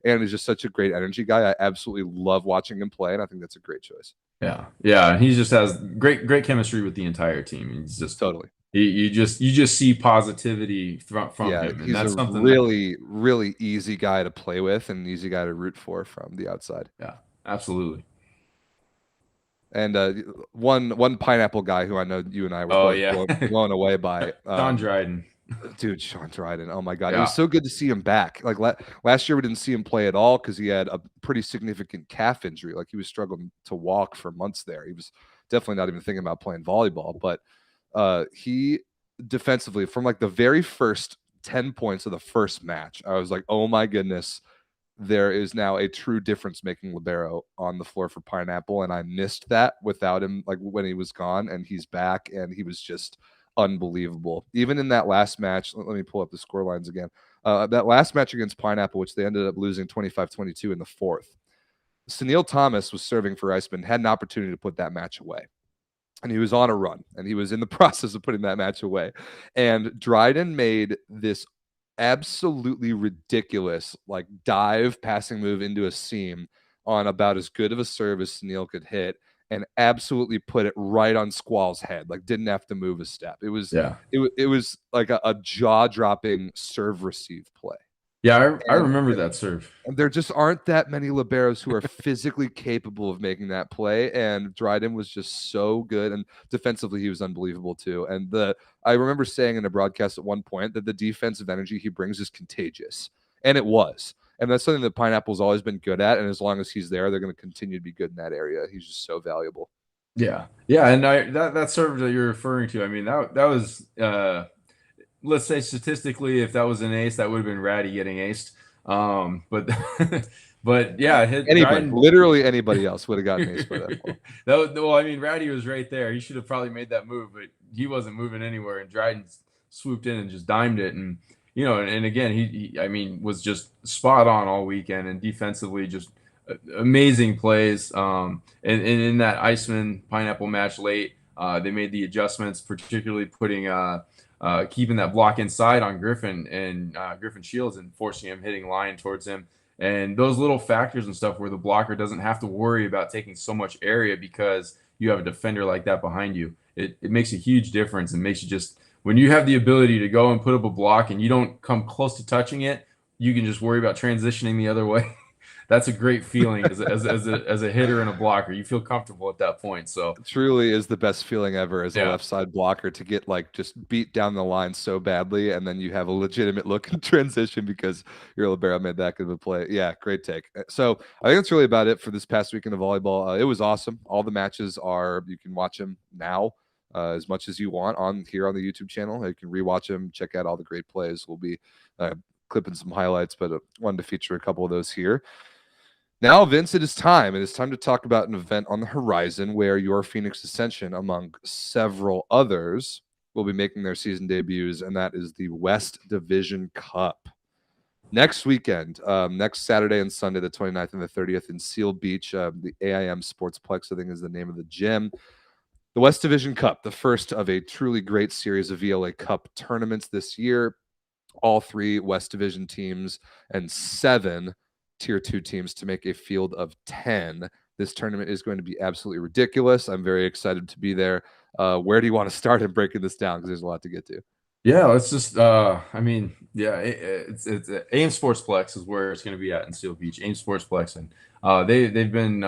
And he's just such a great energy guy. I absolutely love watching him play, and I think that's a great choice. Yeah. He just has great chemistry with the entire team. He's just totally. You just see positivity from him, and he's that's something really easy guy to play with and an easy guy to root for from the outside. Yeah, absolutely. And one Pineapple guy who I know you and I were blown away by, Sean Dryden. Dude, Sean Dryden. Oh my God. It was so good to see him back. Like last year we didn't see him play at all because he had a pretty significant calf injury. Like he was struggling to walk for months there. He was definitely not even thinking about playing volleyball, but he defensively from like the very first 10 points of the first match, I was like, oh my goodness, there is now a true difference-making libero on the floor for Pineapple, and I missed that without him, like when he was gone, and he's back, and he was just unbelievable. Even in that last match, let me pull up the score lines again. That last match against Pineapple, which they ended up losing 25-22 in the fourth, Sunil Thomas was serving for Iceman, had an opportunity to put that match away. And he was on a run, and he was in the process of putting that match away. And Dryden made this absolutely ridiculous like dive passing move into a seam on about as good of a serve as Sunil could hit, and absolutely put it right on Squall's head. Like didn't have to move a step. It was it was like a jaw-dropping serve receive play. Yeah, I remember that serve. And there just aren't that many liberos who are physically capable of making that play. And Dryden was just so good. And defensively, he was unbelievable too. And I remember saying in a broadcast at one point that the defensive energy he brings is contagious. And it was. And that's something that Pineapple's always been good at. And as long as he's there, they're going to continue to be good in that area. He's just so valuable. Yeah. Yeah. And that serve that you're referring to, I mean, that was let's say statistically, if that was an ace, that would have been Ratty getting aced. But yeah, literally anybody else would have gotten aced by that ball. Well, I mean, Ratty was right there. He should have probably made that move, but he wasn't moving anywhere. And Dryden swooped in and just dimed it. And and again, he I mean, was just spot on all weekend, and defensively just amazing plays. And in that Iceman Pineapple match late, they made the adjustments, particularly putting keeping that block inside on Griffin and Griffin Shields and forcing him hitting line towards him. And those little factors and stuff where the blocker doesn't have to worry about taking so much area because you have a defender like that behind you. It makes a huge difference, and makes you just, when you have the ability to go and put up a block and you don't come close to touching it, you can just worry about transitioning the other way. That's a great feeling as a hitter and a blocker. You feel comfortable at that point. So it truly is the best feeling ever as a left side blocker, to get like just beat down the line so badly, and then you have a legitimate look in transition because your libero made that good of a play. Yeah, great take. So I think that's really about it for this past weekend of volleyball. It was awesome. All the matches you can watch them now as much as you want here on the YouTube channel. You can rewatch them, check out all the great plays. We'll be clipping some highlights, but wanted to feature a couple of those here. Now, Vince, it is time. It is time to talk about an event on the horizon where your Phoenix Ascension, among several others, will be making their season debuts, and that is the West Division Cup. Next weekend, next Saturday and Sunday, the 29th and the 30th in Seal Beach, the AIM Sportsplex, I think is the name of the gym. The West Division Cup, the first of a truly great series of VLA Cup tournaments this year. All 3 West Division teams and 7 Tier 2 teams to make a field of 10. This tournament is going to be absolutely ridiculous. I'm very excited to be there. Where do you want to start in breaking this down? Because there's a lot to get to. Yeah, let's just I mean, yeah, it's AIM Sportsplex is where it's going to be at in Seal Beach. AIM Sportsplex, and they've been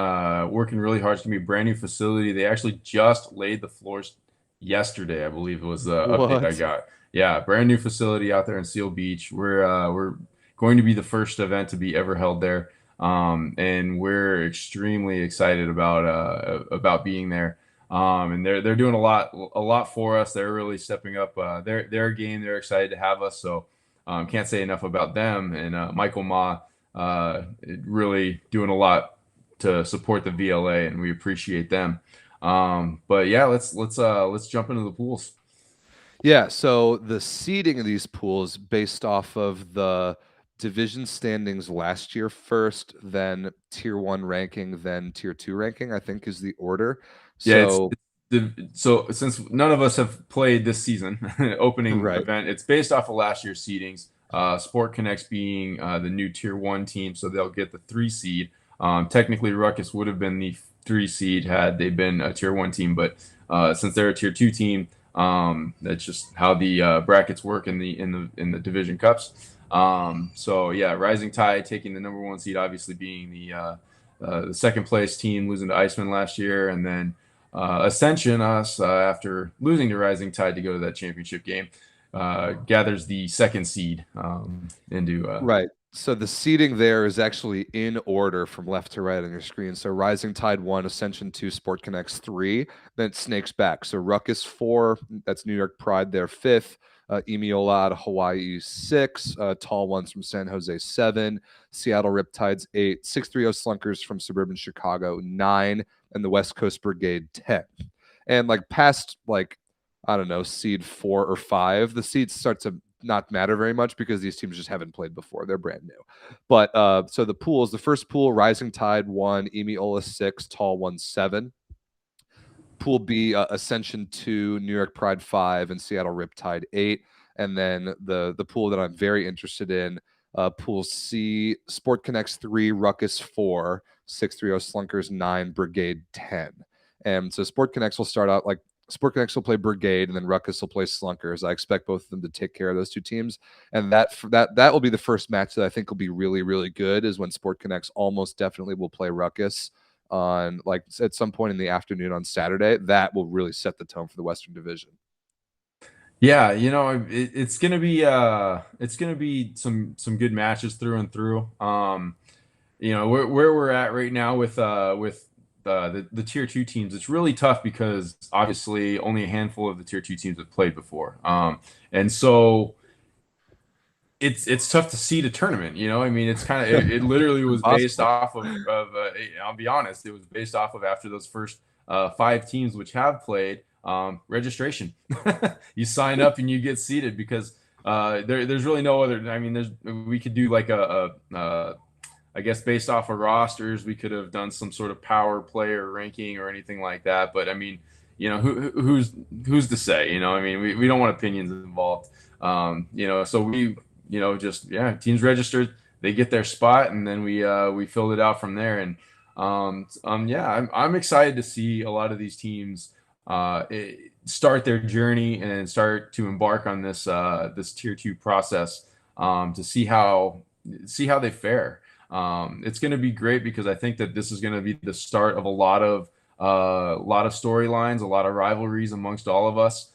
working really hard. It's going to be a brand new facility. They actually just laid the floors yesterday, I believe it was the update I got. Yeah, brand new facility out there in Seal Beach. We're going to be the first event to be ever held there, and we're extremely excited about being there. And they're doing a lot for us. They're really stepping up their game. They're excited to have us. So can't say enough about them. And Michael Ma really doing a lot to support the VLA, and we appreciate them. But yeah, let's jump into the pools. Yeah. So the seeding of these pools based off of the division standings last year first, then Tier 1 ranking, then Tier 2 ranking, I think is the order. So, so since none of us have played this season opening event, it's based off of last year's seedings. Sport Connects being the new Tier 1 team, so they'll get the 3 seed. Technically, Ruckus would have been the 3 seed had they been a Tier 1 team, but since they're a Tier 2 team, that's just how the brackets work in the division cups. So yeah, Rising Tide taking the number 1 seed, obviously being the second place team, losing to Iceman last year, and then Ascension, after losing to Rising Tide to go to that championship game, gathers the 2nd seed into right. So the seating there is actually in order from left to right on your screen. So Rising Tide 1, Ascension 2, Sport Connects 3, then it snakes back. So Ruckus 4, that's New York Pride there 5th, Emiola out of Hawaii 6, Tall Ones from San Jose 7, Seattle Riptides 8, 630 Slunkers from suburban Chicago 9, and the West Coast Brigade 10. And like past like, I don't know, seed 4 or 5, the seeds start to not matter very much because these teams just haven't played before. They're brand new. But so the pools, the first pool, Rising Tide 1, Emiola 6, Tall 1 7. Pool B, Ascension 2, New York Pride 5, and Seattle Riptide 8. And then the pool that I'm very interested in, Pool C, Sport Connects 3, Ruckus 4, 630 Slunkers 9, Brigade 10. And so Sport Connects will start out like Sport Connects will play Brigade, and then Ruckus will play Slunkers. I expect both of them to take care of those two teams, and that will be the first match that I think will be really, really good. Is when Sport Connects almost definitely will play Ruckus on like at some point in the afternoon on Saturday. That will really set the tone for the Western Division. Yeah, it's gonna be some good matches through and through. Where we're at right now with the tier 2 teams, it's really tough because obviously only a handful of the tier 2 teams have played before, and so it's tough to seed a tournament. I mean, it's kind of it literally was based off of I'll be honest, it was based off of after those first 5 teams which have played registration. You sign up and you get seated because there's really no other. I mean, we could do like I guess based off of rosters, we could have done some sort of power player ranking or anything like that. But I mean, who's to say? I mean, we don't want opinions involved. So we, teams registered, they get their spot, and then we filled it out from there. And I'm excited to see a lot of these teams start their journey and start to embark on this tier 2 process to see how they fare. It's going to be great because I think that this is going to be the start of a lot of storylines, a lot of rivalries amongst all of us.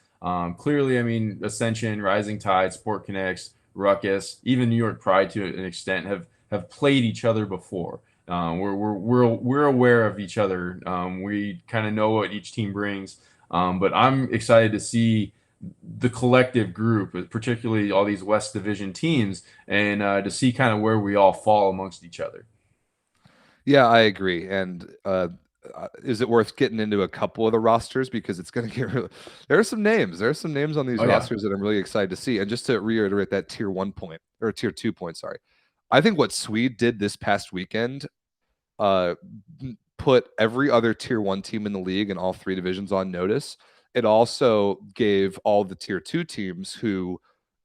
Clearly, I mean, Ascension, Rising Tide, Sport Connects, Ruckus, even New York Pride to an extent have played each other before. We're aware of each other. We kind of know what each team brings. But I'm excited to see the collective group, particularly all these West Division teams, and to see kind of where we all fall amongst each other. Yeah, I agree. And is it worth getting into a couple of the rosters because it's going to get really, there are some names on these rosters that I'm really excited to see. And just to reiterate that tier 1 point or tier 2 point, sorry, I think what Swede did this past weekend put every other tier 1 team in the league in all 3 divisions on notice. It also gave all the tier 2 teams who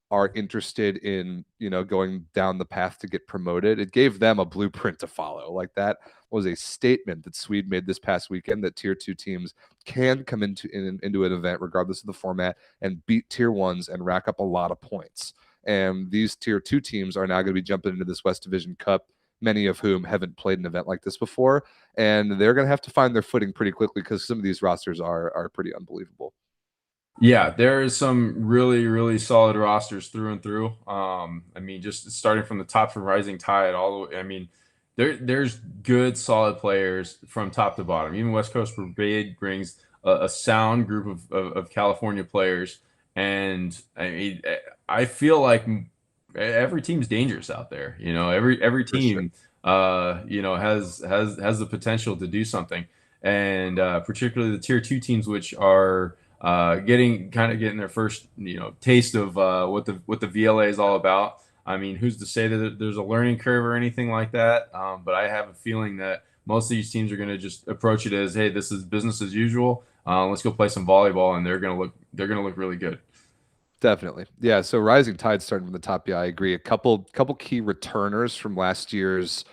are interested in, going down the path to get promoted, it gave them a blueprint to follow. Like that was a statement that Swede made this past weekend that tier 2 teams can come into an event regardless of the format and beat tier 1s and rack up a lot of points. And these tier 2 teams are now going to be jumping into this West Division Cup, many of whom haven't played an event like this before, and they're going to have to find their footing pretty quickly because some of these rosters are pretty unbelievable. Yeah, there is some really, really solid rosters through and through. I mean, just starting from the top from Rising Tide all the way. I mean, there's good, solid players from top to bottom. Even West Coast Brigade brings a sound group of California players, and I mean, I feel like every team's dangerous out there. Every team, has the potential to do something, and particularly the tier 2 teams, which are getting their first taste of what the VLA is all about. I mean, who's to say that there's a learning curve or anything like that? But I have a feeling that most of these teams are going to just approach it as, hey, this is business as usual. Let's go play some volleyball, and they're going to look really good. Definitely. Yeah. So Rising Tide starting from the top. Yeah, I agree. A couple key returners from last year's,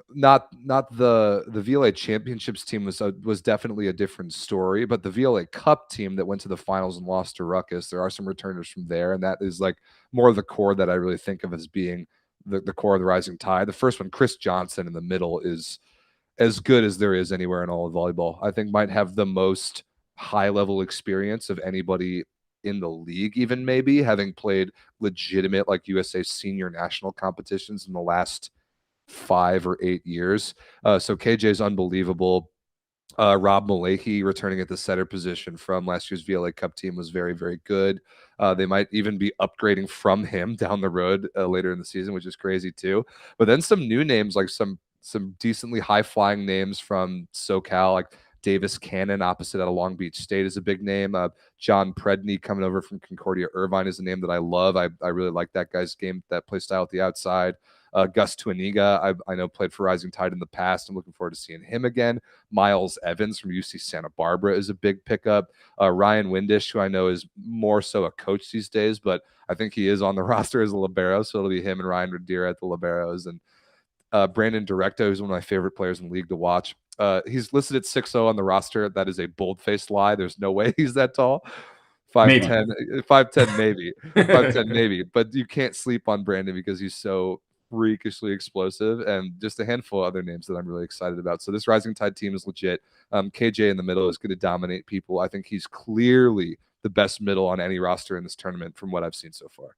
not the VLA championships team was definitely a different story, but the VLA Cup team that went to the finals and lost to Ruckus, there are some returners from there, and that is like more of the core that I really think of as being the core of the Rising Tide. The first one, Chris Johnson in the middle, is as good as there is anywhere in all of volleyball. I think might have the most high level experience of anybody in the league, even maybe having played legitimate like USA senior national competitions in the last 5 or 8 years. So KJ is unbelievable. Rob Malahy returning at the center position from last year's VLA Cup team was very, very good. They might even be upgrading from him down the road later in the season, which is crazy too. But then some new names, like some decently high flying names from SoCal, like Davis Cannon opposite out of Long Beach State is a big name. John Predney coming over from Concordia Irvine is a name that I love. I really like that guy's game, that play style at the outside. Gus Tuaniga, I know played for Rising Tide in the past. I'm looking forward to seeing him again. Miles Evans from UC Santa Barbara is a big pickup. Ryan Windish, who I know is more so a coach these days, but I think he is on the roster as a libero, so it'll be him and Ryan Radira at the liberos. And Brandon Directo, who's one of my favorite players in the league to watch. He's listed at 6'0" on the roster. That is a bold-faced lie. There's no way he's that tall. 5'10", 5'10", maybe. 5'10", maybe. But you can't sleep on Brandon because he's so freakishly explosive, and just a handful of other names that I'm really excited about. So this Rising Tide team is legit. KJ in the middle is going to dominate people. I think he's clearly the best middle on any roster in this tournament from what I've seen so far.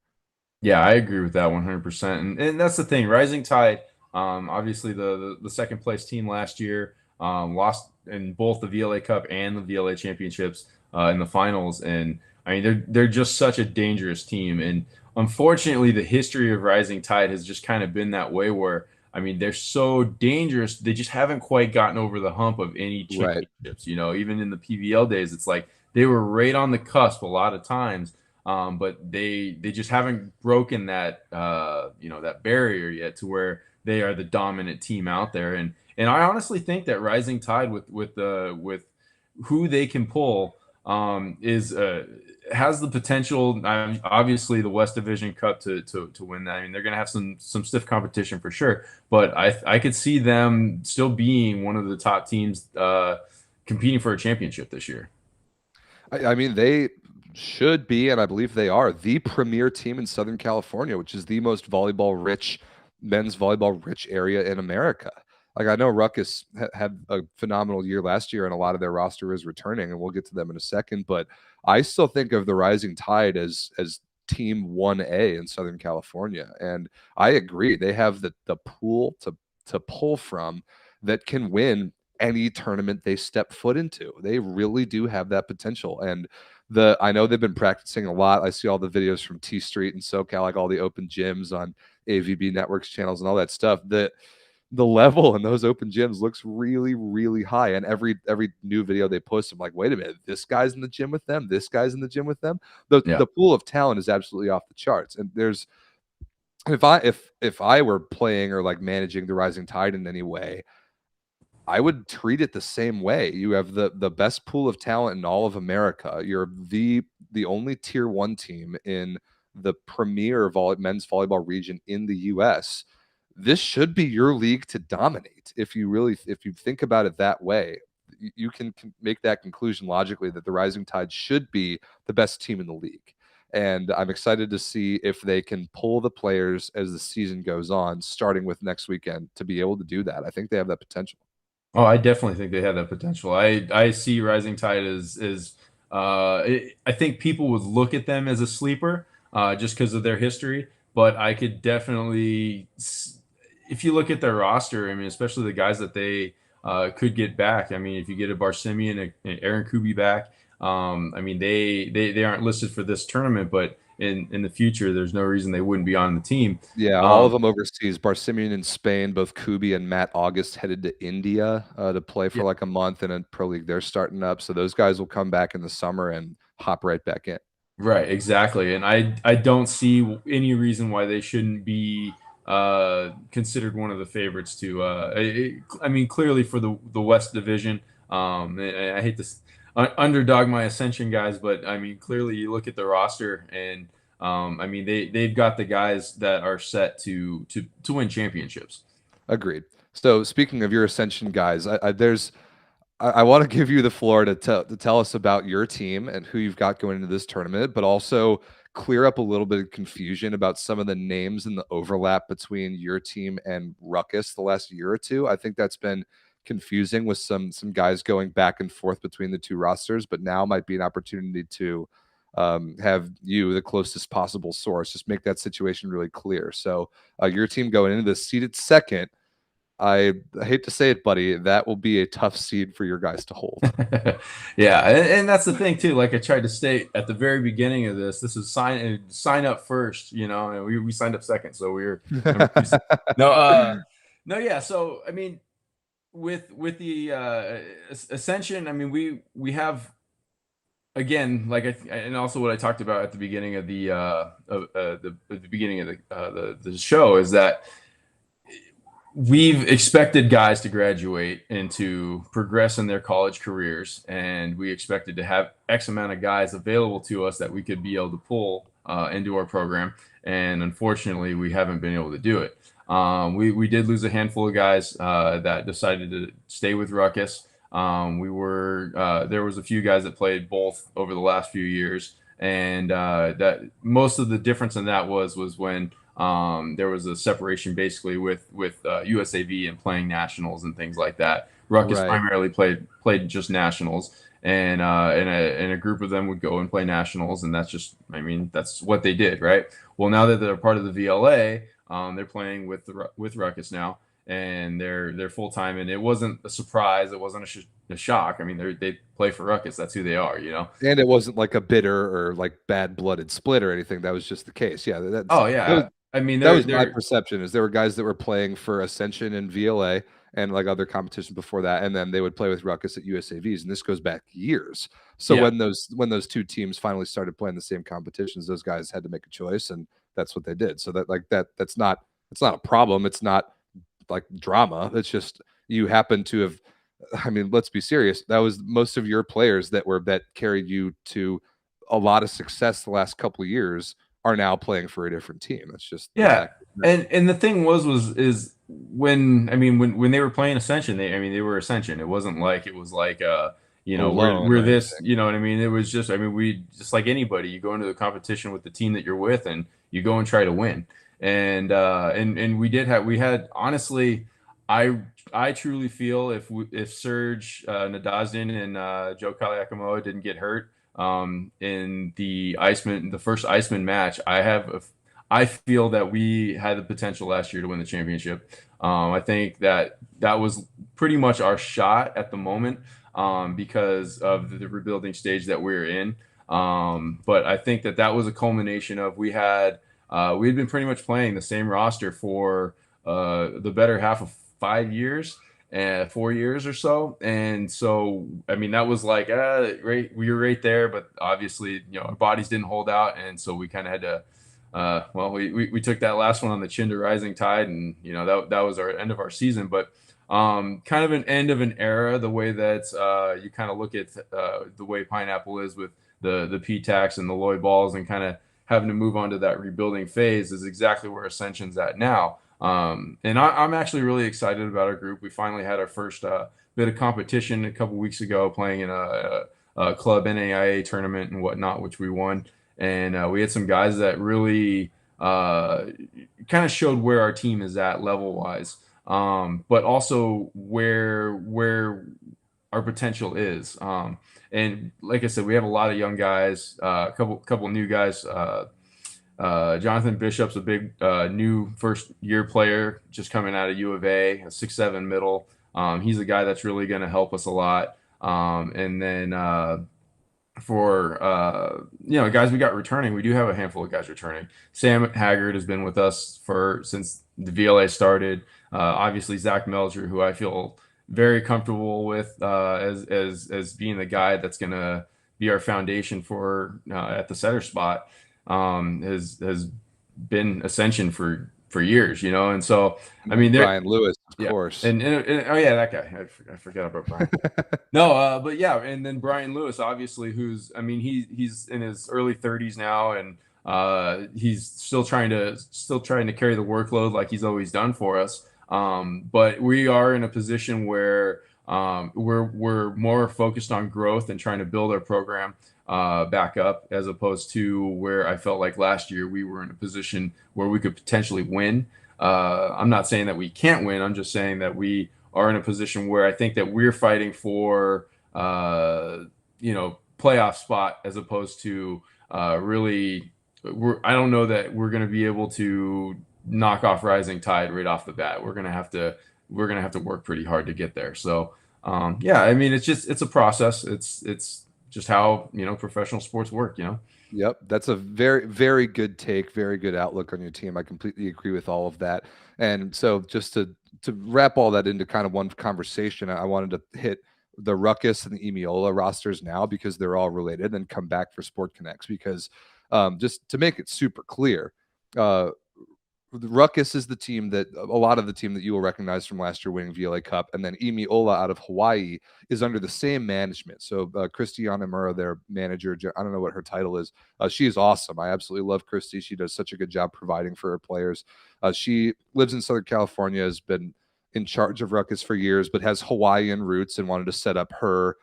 Yeah, I agree with that 100%. And that's the thing. Rising Tide, obviously the second place team last year, lost in both the VLA Cup and the VLA championships in the finals. And I mean, they're just such a dangerous team. And unfortunately, the history of Rising Tide has just kind of been that way where, I mean, they're so dangerous. They just haven't quite gotten over the hump of any championships. Right. You know, even in the PVL days, it's like they were right on the cusp a lot of times. But they just haven't broken that, that barrier yet to where they are the dominant team out there. And I honestly think that Rising Tide with who they can pull has the potential. Obviously, the West Division Cup to win that. I mean, they're going to have some stiff competition for sure. But I could see them still being one of the top teams competing for a championship this year. I mean, they should be, and I believe they are, the premier team in Southern California, which is the most men's volleyball rich area in America. Like, I know Ruckus had a phenomenal year last year, and a lot of their roster is returning, and we'll get to them in a second. But I still think of the Rising Tide as Team 1A in Southern California, and I agree. They have the pool to pull from that can win any tournament they step foot into. They really do have that potential. And I know they've been practicing a lot. I see all the videos from T Street and SoCal, like all the open gyms on AVB Networks channels and all that stuff. The level in those open gyms looks really, really high. And every new video they post, I'm like, wait a minute, this guy's in the gym with them. This guy's in the gym with them. The pool of talent is absolutely off the charts. And if I were playing or like managing the Rising Tide in any way, I would treat it the same way. You have the best pool of talent in all of America. You're the only tier 1 team in the premier men's volleyball region in the US. This should be your league to dominate. If you think about it that way, you can make that conclusion logically that the Rising Tide should be the best team in the league. And I'm excited to see if they can pull the players as the season goes on, starting with next weekend, to be able to do that. I think they have that potential. Oh, I definitely think they have that potential. I see Rising Tide as I think people would look at them as a sleeper just because of their history. But I could definitely, if you look at their roster, I mean, especially the guys that they could get back. I mean, if you get a Barsimian and Aaron Kubi back, I mean, they aren't listed for this tournament, but in the future, there's no reason they wouldn't be on the team. Yeah, all of them overseas. Barsimian in Spain, both Kubi and Matt August headed to India to play for like a month in a pro league they're starting up. So those guys will come back in the summer and hop right back in. Right, exactly. And I don't see any reason why they shouldn't be considered one of the favorites to I mean, clearly for the West Division. I hate to underdog my Ascension guys, but I mean, clearly you look at the roster and I mean, they've got the guys that are set to win championships. Agreed. So speaking of your Ascension guys, I want to give you the floor to tell us about your team and who you've got going into this tournament, but also clear up a little bit of confusion about some of the names and the overlap between your team and Ruckus the last year or two. I think that's been confusing with some guys going back and forth between the two rosters, but now might be an opportunity to have you the closest possible source. Just make that situation really clear. So your team going into the seeded second, I hate to say it, buddy, that will be a tough seed for your guys to hold. Yeah, and that's the thing too. Like I tried to state at the very beginning of this is sign up first, and we signed up second, so we were no, yeah. So I mean, with the Ascension, I mean we have, again, and also what I talked about at the beginning of the beginning of the show is that we've expected guys to graduate and to progress in their college careers, and we expected to have X amount of guys available to us that we could be able to pull into our program. And unfortunately, we haven't been able to do it. We did lose a handful of guys that decided to stay with Ruckus. There was a few guys that played both over the last few years, and that most of the difference in that was when there was a separation basically with USAV and playing nationals and things like that. Ruckus primarily played just nationals, and a group of them would go and play nationals, and that's what they did, right? Well, now that they're part of the VLA, they're playing with Ruckus now, and they're full time, and it wasn't a surprise, it wasn't a shock. I mean, they play for Ruckus, that's who they are, And it wasn't like a bitter or like bad blooded split or anything. That was just the case. Yeah. That was my perception. Is there were guys that were playing for Ascension and VLA and like other competitions before that, and then they would play with Ruckus at USAVs, and this goes back years. So when those two teams finally started playing the same competitions, those guys had to make a choice, and that's what they did. So that's not a problem. It's not like drama. It's just you happen to have. I mean, let's be serious. That was most of your players that carried you to a lot of success the last couple of years are now playing for a different team. That's just and the thing is when they were playing Ascension, they were Ascension. It wasn't like we're this, you know what I mean? It was just we just like anybody, you go into the competition with the team that you're with and you go and try to win. And we had honestly, I truly feel if Serge Nadazhdin and Joe Kaliakamoa didn't get hurt in the first Iceman match, I feel that we had the potential last year to win the championship. I think that was pretty much our shot at the moment because of the rebuilding stage that we're in. But I think that was a culmination of we had been pretty much playing the same roster for the better half of 5 years. 4 years or so, and so that was like right, we were right there, but obviously our bodies didn't hold out, and so we kind of had to we took that last one on the chin to Rising Tide, and that was our end of our season. But kind of an end of an era, the way that you kind of look at the way Pineapple is with the PTACs and the Lloyd balls, and kind of having to move on to that rebuilding phase is exactly where Ascension's at now. And I'm actually really excited about our group. We finally had our first bit of competition a couple weeks ago, playing in a club NAIA tournament and whatnot, which we won. And we had some guys that really kind of showed where our team is at level wise, but also where our potential is. And like I said, we have a lot of young guys, a couple new guys. Jonathan Bishop's a big new first year player just coming out of U of A, a 6'7" middle. He's a guy that's really going to help us a lot. And then for guys we got returning, we do have a handful of guys returning. Sam Haggard has been with us since the VLA started. Obviously Zach Melger, who I feel very comfortable with as being the guy that's going to be our foundation for at the setter spot. Has been Ascension for years, and so Brian Lewis, of course, and oh yeah, that guy, I forgot about Brian. No, but yeah, and then Brian Lewis, obviously, who's he's in his early 30s now, and he's still trying to carry the workload like he's always done for us. But we are in a position where we're more focused on growth and trying to build our program back up, as opposed to where I felt like last year we were in a position where we could potentially win. I'm not saying that we can't win. I'm just saying that we are in a position where I think that we're fighting for, playoff spot as opposed to really. I don't know that we're going to be able to knock off Rising Tide right off the bat. We're going to have to work pretty hard to get there. So yeah, I mean, it's a process. It's just how, professional sports work. Yep, that's a very, very good take, very good outlook on your team. I completely agree with all of that. And so, just to wrap all that into kind of one conversation, I wanted to hit the Ruckus and the Emiola rosters now because they're all related, and come back for Sport Connects because just to make it super clear, the Ruckus is the team that a lot of the team that you will recognize from last year winning VLA Cup, and then Emiola out of Hawaii is under the same management. So Christy Yanamura, their manager, I don't know what her title is. She is awesome. I absolutely love Christy. She does such a good job providing for her players. She lives in Southern California, has been in charge of Ruckus for years, but has Hawaiian roots and wanted to set up her,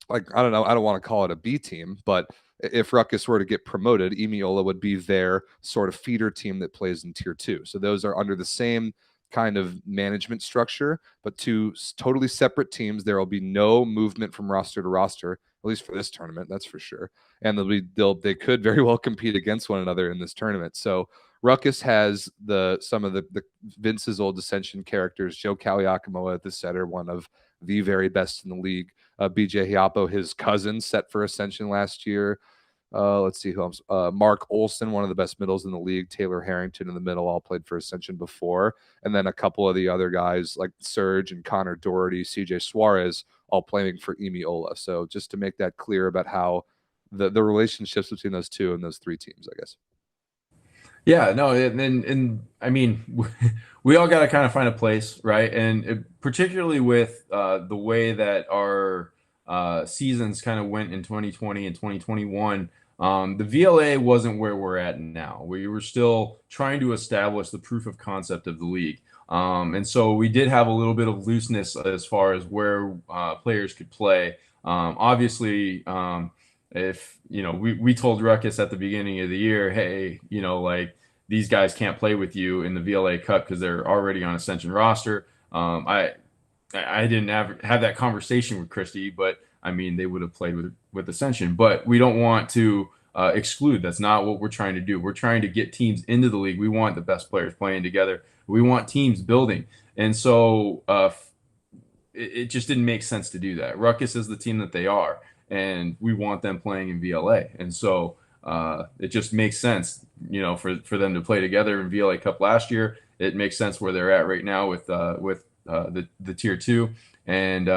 like, I don't know, I don't want to call it a B team, but if Ruckus were to get promoted, Emiola would be their sort of feeder team that plays in tier 2. So those are under the same kind of management structure, but two totally separate teams. There will be no movement from roster to roster, at least for this tournament, that's for sure. And they could very well compete against one another in this tournament. So Ruckus has some of the Vince's old Ascension characters. Joe Kawiakamoa at the setter, one of the very best in the league. BJ Hiapo, his cousin, set for Ascension last year. Let's see who else. Mark Olson, one of the best middles in the league. Taylor Harrington in the middle, all played for Ascension before. And then a couple of the other guys like Serge and Connor Doherty, CJ Suarez, all playing for Emiola. So just to make that clear about how the relationships between those two and those three teams, I guess. Yeah, no, and I mean, we all got to kind of find a place, right? And particularly with the way that our seasons kind of went in 2020 and 2021, the VLA wasn't where we're at now. We were still trying to establish the proof of concept of the league. And so we did have a little bit of looseness as far as where players could play. Obviously, if we told Ruckus at the beginning of the year, hey, like, these guys can't play with you in the VLA Cup because they're already on Ascension roster. I didn't have that conversation with Christy, but I mean, they would have played with Ascension. But we don't want to exclude. That's not what we're trying to do. We're trying to get teams into the league. We want the best players playing together. We want teams building. And so it just didn't make sense to do that. Ruckus is the team that they are, and we want them playing in VLA. And so it just makes sense, for them to play together in VLA Cup last year. It makes sense where they're at right now with the tier 2 and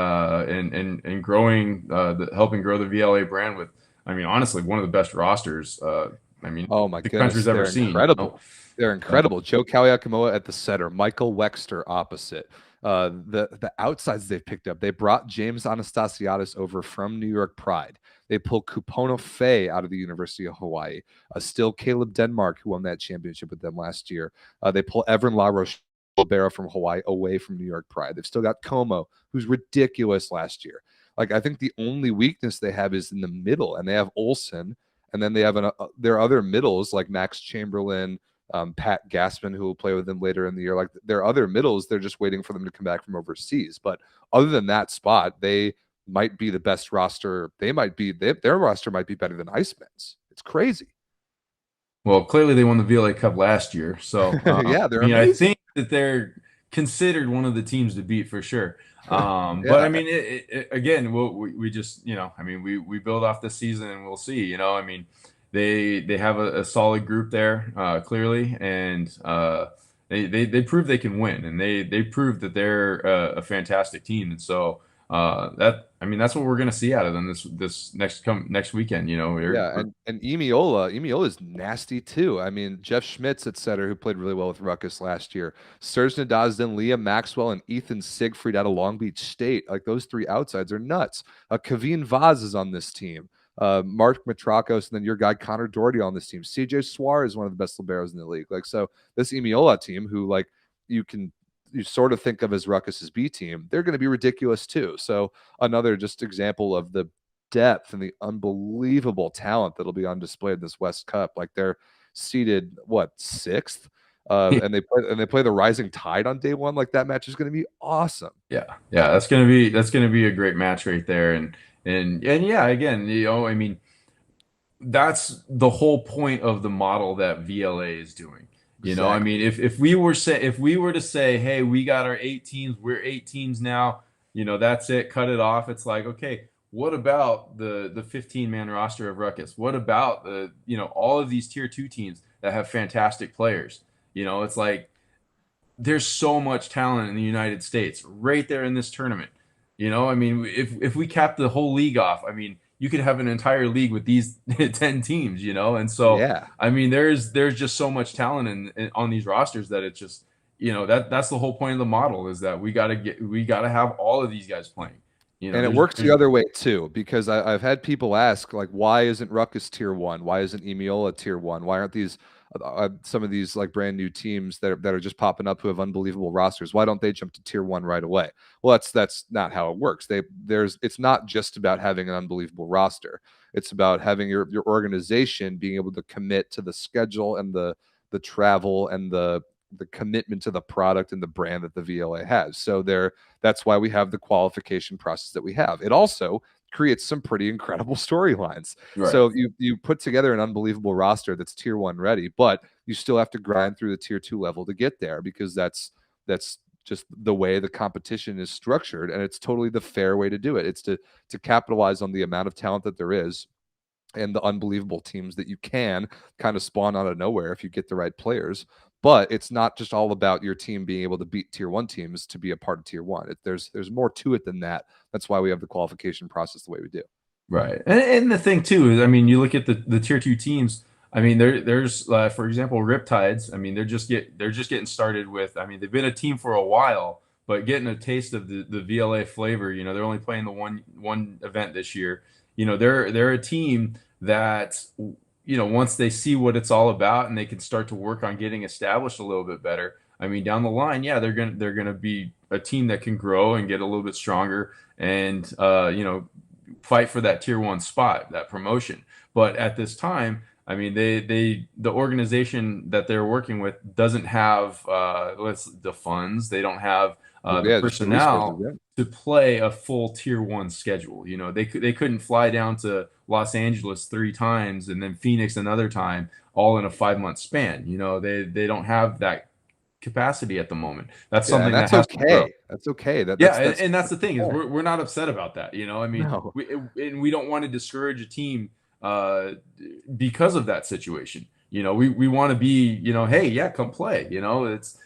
growing, helping grow the VLA brand with, I mean, honestly, one of the best rosters. I mean, oh my the goodness, country's ever seen. Incredible. They're incredible. Joe Kawiakamoa at the setter, Michael Wexter opposite. The outsides they've picked up. They brought James Anastasiadis over from New York Pride. They pulled Kupono Faye out of the University of Hawaii. Still Caleb Denmark, who won that championship with them last year. They pull Everin LaRoche from Hawaii away from New York Pride. They've still got Como, who's ridiculous last year. Like, I think the only weakness they have is in the middle, and they have Olsen, and then they have their other middles like Max Chamberlain, Pat Gaspin, who will play with them later in the year. Like, their other middles, they're just waiting for them to come back from overseas. But other than that spot, they might be the best roster. Their roster might be better than Iceman's. It's crazy. Well, clearly they won the VLA Cup last year. So yeah, they're I amazing. think that they're considered one of the teams to beat for sure. Yeah. But I mean, again, we just, I mean, we build off this season and we'll see, I mean, they have a solid group there, clearly, and they prove they can win, and they prove that they're a fantastic team. And so that's what we're going to see out of them this next weekend. And Emiola is nasty too. I mean, Jeff Schmitz, et cetera, who played really well with Ruckus last year. Serge Nadazden, Liam Maxwell, and Ethan Siegfried out of Long Beach State. Like, those three outsides are nuts. Kaveen Vaz is on this team. Mark Matrakos, and then your guy Connor Doherty on this team. CJ Suarez is one of the best liberos in the league. Like, so this Emiola team, who, like, you sort of think of as Ruckus's B team, they're going to be ridiculous too. So another just example of the depth and the unbelievable talent that'll be on display in this West Cup. Like, they're seeded sixth, and they play the Rising Tide on day one. Like, that match is going to be awesome. Yeah, that's going to be a great match right there. And And yeah, again, I mean, that's the whole point of the model that VLA is doing. I Exactly. mean, if we were to say, hey, we got our 8 teams, we're 8 teams now, that's it, cut it off. It's like, okay, what about the 15-man roster of Ruckus? What about the all of these tier 2 teams that have fantastic players? It's like there's so much talent in the United States right there in this tournament. I mean, if we cap the whole league off, I mean, you could have an entire league with these 10 teams, and so Yeah. I mean, there's just so much talent on these rosters that it's just, that's the whole point of the model, is that we got to have all of these guys playing. And it works the other way too, because I've had people ask, like, why isn't Ruckus tier 1? Why isn't Emiola tier 1? Why aren't these some of these like brand new teams that are just popping up who have unbelievable rosters? Why don't they jump to tier 1 right away? Well, that's not how it works. It's not just about having an unbelievable roster. It's about having your organization being able to commit to the schedule and the travel and the commitment to the product and the brand that the VLA has. So that's why we have the qualification process that we have. It also creates some pretty incredible storylines. Right. So you put together an unbelievable roster that's tier 1 ready, but you still have to grind through the tier 2 level to get there, because that's just the way the competition is structured, and it's totally the fair way to do it. It's to capitalize on the amount of talent that there is and the unbelievable teams that you can kind of spawn out of nowhere if you get the right players. But it's not just all about your team being able to beat tier 1 teams to be a part of tier 1. There's more to it than that. That's why we have the qualification process the way we do. Right. And the thing too is, I mean, you look at the tier 2 teams. I mean, there's for example, Riptides. I mean, they're just getting started with. I mean, they've been a team for a while, but getting a taste of the VLA flavor. They're only playing the one event this year. They're a team that, once they see what it's all about and they can start to work on getting established a little bit better. I mean, down the line, yeah, they're gonna be a team that can grow and get a little bit stronger, and fight for that tier 1 spot, that promotion. But at this time, I mean, the organization that they're working with doesn't have the funds. They don't have the personnel to play a full tier 1 schedule. They couldn't fly down to Los Angeles 3 times and then Phoenix another time, all in a 5-month span. They don't have that capacity at the moment. That's something that's that has okay. to grow. That's okay. And that's the thing, is we're not upset about that. I mean, No. we don't want to discourage a team because of that situation. We want to be, hey, yeah, come play. It's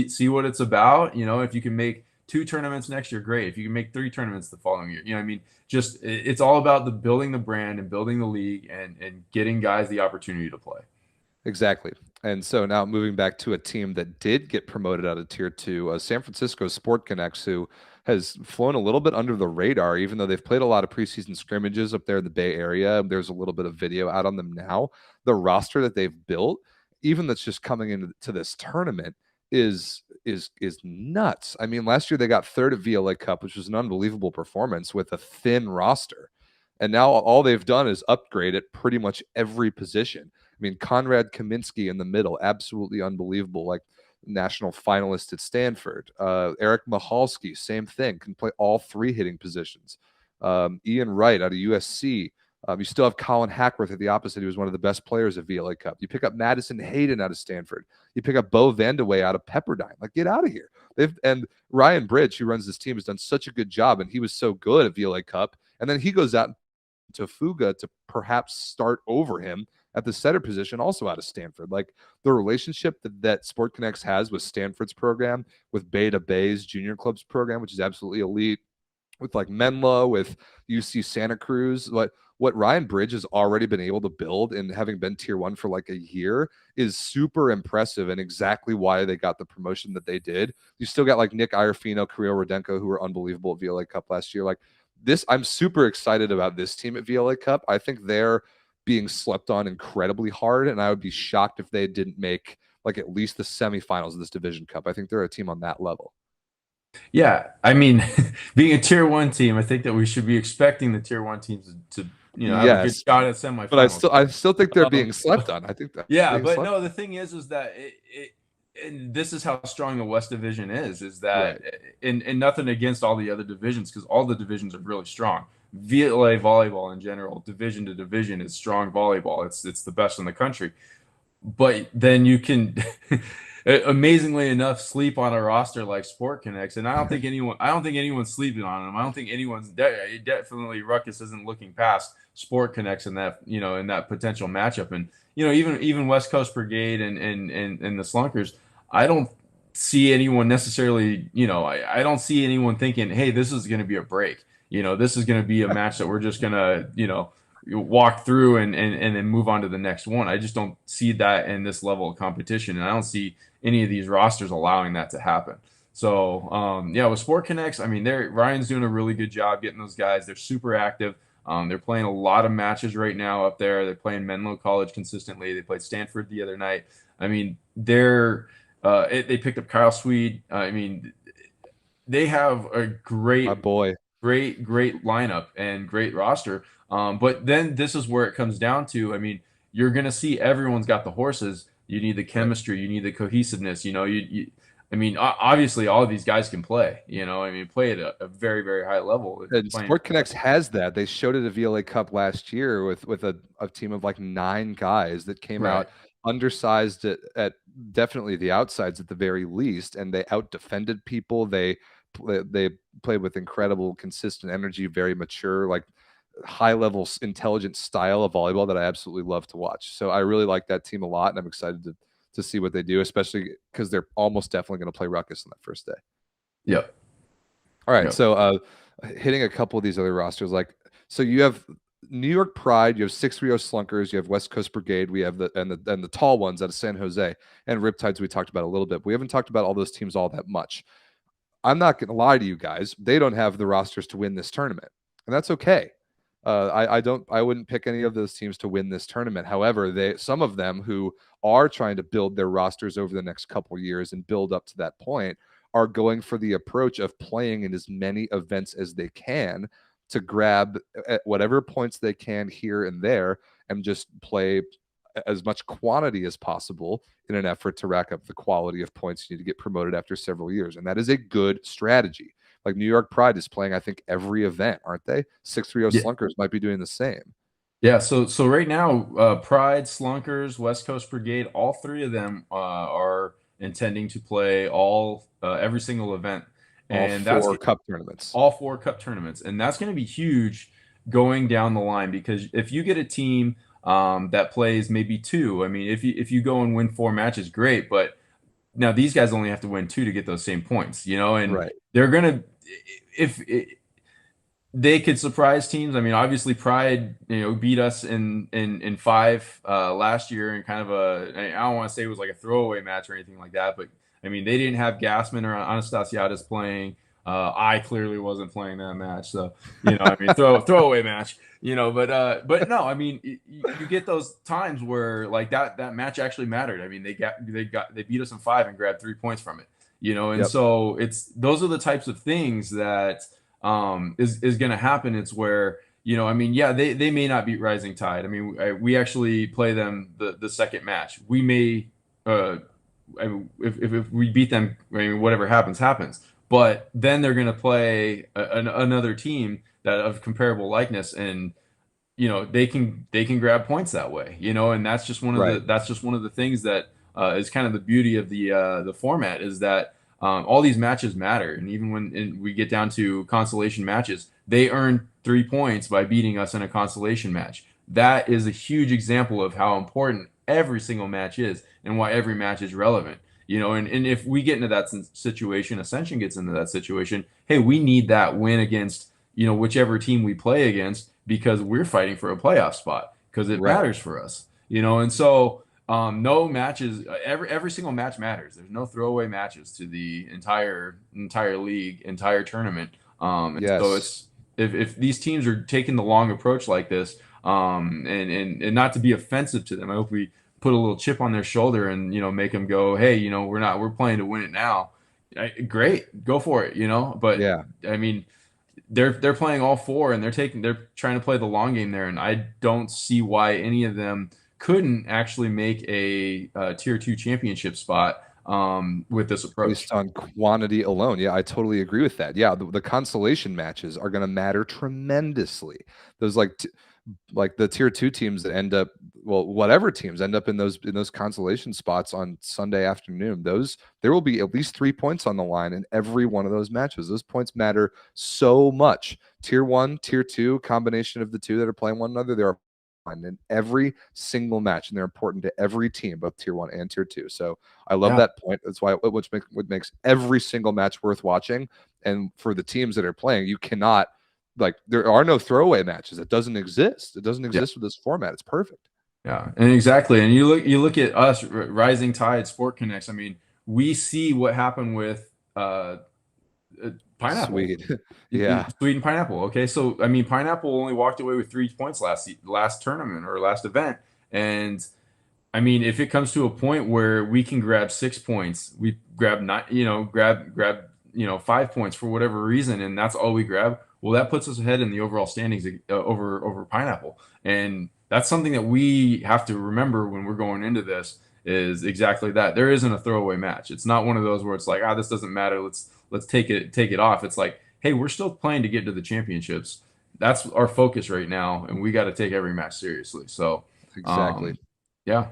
see what it's about. If you can make 2 tournaments next year, great. If you can make 3 tournaments the following year, I mean, just it's all about building the brand and building the league and getting guys the opportunity to play. Exactly. And so now moving back to a team that did get promoted out of tier 2, San Francisco Sport Connects, who has flown a little bit under the radar, even though they've played a lot of preseason scrimmages up there in the Bay Area. There's a little bit of video out on them now. The roster that they've built, even that's just coming into this tournament, is nuts. I mean, last year they got 3rd at VLA Cup, which was an unbelievable performance with a thin roster. And now all they've done is upgrade at pretty much every position. I mean, Konrad Kaminsky in the middle, absolutely unbelievable, like national finalist at Stanford. Eric Michalski, same thing, can play all 3 hitting positions. Ian Wright out of USC. You still have Colin Hackworth at the opposite, who was one of the best players at VLA Cup. You pick up Madison Hayden out of Stanford. You pick up Bo Vandewey out of Pepperdine. Like, get out of here. And Ryan Bridge, who runs this team, has done such a good job, and he was so good at VLA Cup. And then he goes out to Fuga to perhaps start over him at the setter position, also out of Stanford. Like, the relationship that Sport Connects has with Stanford's program, with Beta Bay's junior clubs program, which is absolutely elite, with like Menlo, with UC Santa Cruz, what Ryan Bridge has already been able to build, and having been tier 1 for like a year, is super impressive, and exactly why they got the promotion that they did. You still got like Nick Iorfino, Kirill Rodenko, who were unbelievable at VLA Cup last year. Like, I'm super excited about this team at VLA Cup. I think they're being slept on incredibly hard, and I would be shocked if they didn't make like at least the semifinals of this Division Cup. I think they're a team on that level. Yeah, I mean, being a tier 1 team, I think that we should be expecting the tier 1 teams to have a good shot at semifinals. But I still think they're being slept on. I think that. Yeah, but no, the thing is that and this is how strong the West Division is that, right. and nothing against all the other divisions, because all the divisions are really strong. VLA volleyball in general, division to division, is strong volleyball. It's the best in the country. But then you can, amazingly enough, sleep on a roster like Sport Connects, and I don't think anyone's sleeping on them. I don't think anyone's definitely Ruckus isn't looking past Sport Connects in that, in that potential matchup. And even West Coast Brigade and the Slunkers, I don't see anyone necessarily, I don't see anyone thinking, hey, this is going to be a break. This is going to be a match that we're just going to, walk through and then move on to the next one. I just don't see that in this level of competition, and I don't see any of these rosters allowing that to happen. So yeah, with Sport Connects, I mean, Ryan's doing a really good job getting those guys. They're super active. They're playing a lot of matches right now up there. They're playing Menlo College consistently. They played Stanford the other night. I mean, they picked up Kyle Swede. I mean, they have a great lineup and great roster. But then this is where it comes down to, I mean, you're going to see everyone's got the horses. You need the chemistry. You need the cohesiveness. I mean, obviously all of these guys can play, I mean, play at a very, very high level. And Sport Connects has that. They showed it at VLA Cup last year with a team of like 9 guys that came out undersized at definitely the outsides at the very least, and they out-defended people. They played with incredible, consistent energy, very mature, like high-level, intelligent style of volleyball that I absolutely love to watch. So I really like that team a lot, and I'm excited to see what they do, especially because they're almost definitely going to play Ruckus on that first day. Yep. All right, so hitting a couple of these other rosters, so you have New York Pride, you have 630 Slunkers, you have West Coast Brigade, we have the tall ones out of San Jose, and Riptides we talked about a little bit. But we haven't talked about all those teams all that much. I'm not going to lie to you guys; they don't have the rosters to win this tournament, and that's okay. I wouldn't pick any of those teams to win this tournament. However, some of them who are trying to build their rosters over the next couple years and build up to that point are going for the approach of playing in as many events as they can to grab at whatever points they can here and there and just play as much quantity as possible in an effort to rack up the quality of points you need to get promoted after several years. And that is a good strategy. Like New York Pride is playing, I think, every event, aren't they? 630 Slunkers might be doing the same. Yeah, so right now, Pride, Slunkers, West Coast Brigade, all 3 of them are intending to play every single event. And all 4 cup tournaments. All 4 cup tournaments. And that's going to be huge going down the line, because if you get a team that plays maybe 2, I mean, if you go and win 4 matches, great. But now these guys only have to win 2 to get those same points, and they're going to, if they could surprise teams. I mean, obviously Pride, beat us in 5 last year in kind of I don't want to say it was like a throwaway match or anything like that, but I mean, they didn't have Gassman or Anastasiadis playing. I clearly wasn't playing that match, so I mean, throwaway match, but no, I mean, you get those times where like that match actually mattered. I mean, they beat us in 5 and grabbed 3 points from it, and so those are the types of things that is going to happen. It's where I mean, yeah, they may not beat Rising Tide. I mean, we actually play them the second match. We may I mean, if we beat them, I mean, whatever happens. But then they're going to play another team that of comparable likeness, and they can grab points that way. And that's just one of the things that is kind of the beauty of the format, is that all these matches matter, and even when we get down to consolation matches, they earn 3 points by beating us in a consolation match. That is a huge example of how important every single match is and why every match is relevant. And if we get into that situation, Ascension gets into that situation, hey, we need that win against, whichever team we play against, because we're fighting for a playoff spot, because it matters for us, and so no matches, every single match matters. There's no throwaway matches to the entire league, entire tournament. So it's, if these teams are taking the long approach like this, and not to be offensive to them, I hope we put a little chip on their shoulder and make them go, hey, we're playing to win it now. Great, go for it, But yeah, I mean, they're playing all 4, and they're trying to play the long game there, and I don't see why any of them couldn't actually make a tier 2 championship spot with this approach. Based on quantity alone. Yeah, I totally agree with that. Yeah, the consolation matches are going to matter tremendously. Those like the tier 2 teams that end up, well, whatever teams end up in those consolation spots on Sunday afternoon, there will be at least 3 points on the line in every one of those matches. Those points matter so much. Tier 1, tier 2, combination of the two that are playing one another, there are in every single match, and they're important to every team, both tier 1 and tier 2. So I love that point. That's why what makes every single match worth watching. And for the teams that are playing, you cannot, like, there are no throwaway matches. It doesn't exist. It doesn't exist with this format. It's perfect. Yeah, and exactly. And you look at us, Rising Tide, Sport Connects. I mean, we see what happened with Pineapple. Sweet. Yeah. Sweet and Pineapple. Okay. So, I mean, Pineapple only walked away with 3 points last tournament or last event. And I mean, if it comes to a point where we can grab 6 points, we grab 5 points for whatever reason, and that's all we grab. Well, that puts us ahead in the overall standings over Pineapple. And that's something that we have to remember when we're going into this, is exactly that. There isn't a throwaway match. It's not one of those where it's like, this doesn't matter. Let's take it off. It's like, hey, we're still playing to get to the championships. That's our focus right now, and we got to take every match seriously. So exactly. Yeah.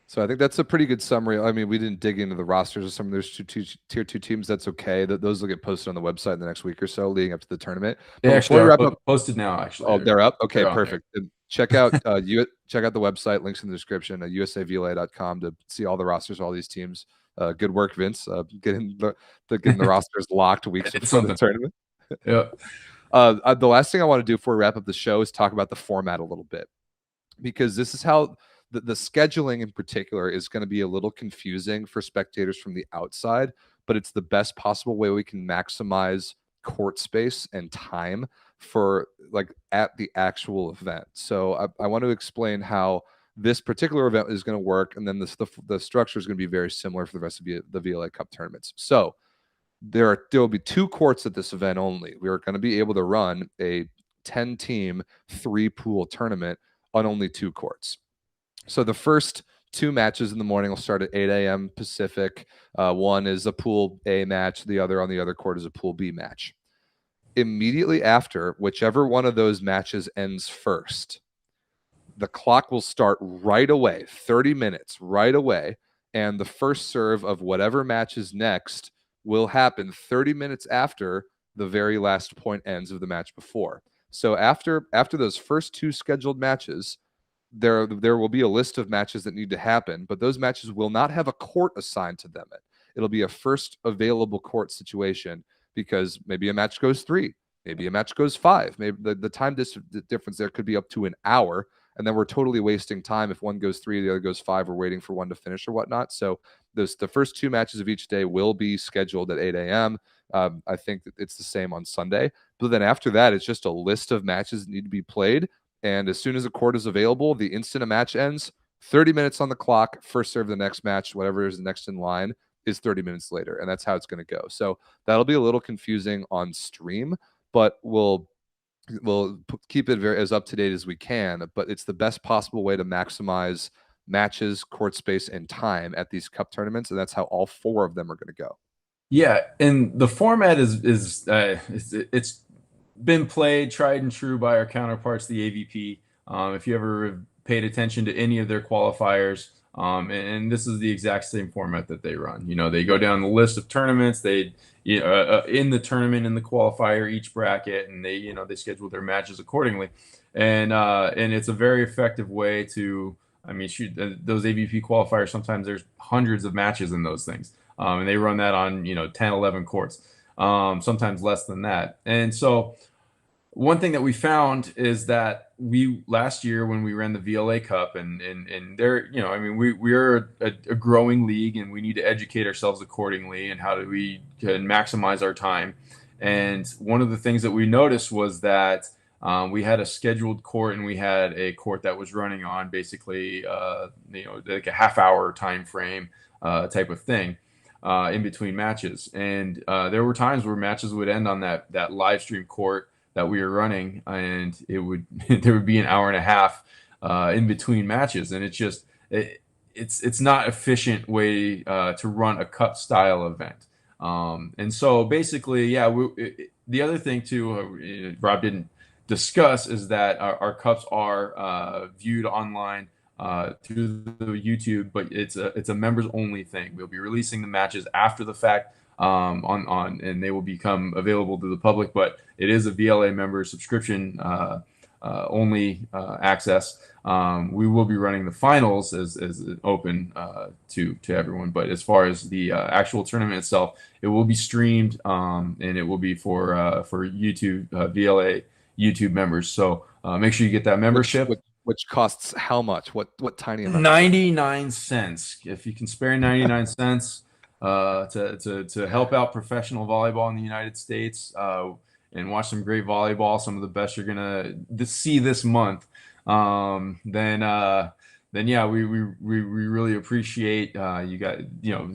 So I think that's a pretty good summary. I mean, we didn't dig into the rosters of some of those tier 2 teams. That's okay. Those will get posted on the website in the next week or so, leading up to the tournament. They actually are posted now. Actually, oh, they're up. Okay, perfect. Check out check out the website. Links in the description. USAVLA.com to see all the rosters of all these teams. Good work, Vince. Getting the rosters locked weeks before the tournament. Yeah. The last thing I want to do before we wrap up the show is talk about the format a little bit, because this is how the scheduling in particular is going to be a little confusing for spectators from the outside, but it's the best possible way we can maximize court space and time for, like, at the actual event. So I want to explain how this particular event is going to work, and then the structure is going to be very similar for the rest of the VLA Cup tournaments. So there will be 2 courts at this event only. We are going to be able to run a 10-team 3-pool tournament on only 2 courts. So the first 2 matches in the morning will start at 8 a.m. Pacific. One is a Pool A match. The other on the other court is a Pool B match. Immediately after, whichever one of those matches ends first, the clock will start right away, 30 minutes right away, and the first serve of whatever match is next will happen 30 minutes after the very last point ends of the match before. So after those first 2 scheduled matches, there will be a list of matches that need to happen, but those matches will not have a court assigned to them. It'll be a first available court situation, because maybe a match goes 3, maybe a match goes 5, maybe the time difference there could be up to an hour, and then we're totally wasting time if one goes 3, the other goes 5, we're waiting for one to finish or whatnot. So the first 2 matches of each day will be scheduled at 8 a.m. I think that it's the same on Sunday, but then after that, it's just a list of matches that need to be played. And as soon as a court is available, the instant a match ends, 30 minutes on the clock, first serve the next match, whatever is next in line is 30 minutes later. And that's how it's going to go. So that'll be a little confusing on stream, but we'll keep it as up to date as we can. But it's the best possible way to maximize matches, court space, and time at these cup tournaments. And that's how all 4 of them are going to go. Yeah. And the format it's been played, tried and true by our counterparts, the AVP. If you ever paid attention to any of their qualifiers, and this is the exact same format that they run. They go down the list of tournaments. They, in the tournament, in the qualifier, each bracket, and they schedule their matches accordingly. And it's a very effective way to, I mean, shoot, those AVP qualifiers, sometimes there's hundreds of matches in those things. And they run that on, 10, 11 courts, sometimes less than that. And so one thing that we found is that last year when we ran the VLA Cup, and there, I mean, we're a growing league, and we need to educate ourselves accordingly, and how do we can maximize our time. And one of the things that we noticed was that we had a scheduled court, and we had a court that was running on basically, like a half-hour time frame type of thing in between matches. And there were times where matches would end on that live stream court that we were running, and there would be an hour and a half in between matches. And it's just it's not efficient way to run a cup style event. And so basically, yeah, the other thing too, Rob didn't discuss, is that our cups are viewed online through the YouTube, but it's a members only thing. We'll be releasing the matches after the fact and they will become available to the public. But it is a VLA member subscription only access. We will be running the finals as open to everyone, but as far as the actual tournament itself, it will be streamed and it will be for YouTube VLA YouTube members. So make sure you get that membership. Which costs how much? What tiny amount? 99 cents. If you can spare 99 cents to help out professional volleyball in the United States and watch some great volleyball, some of the best you're gonna see this month, then yeah, we really appreciate you guys,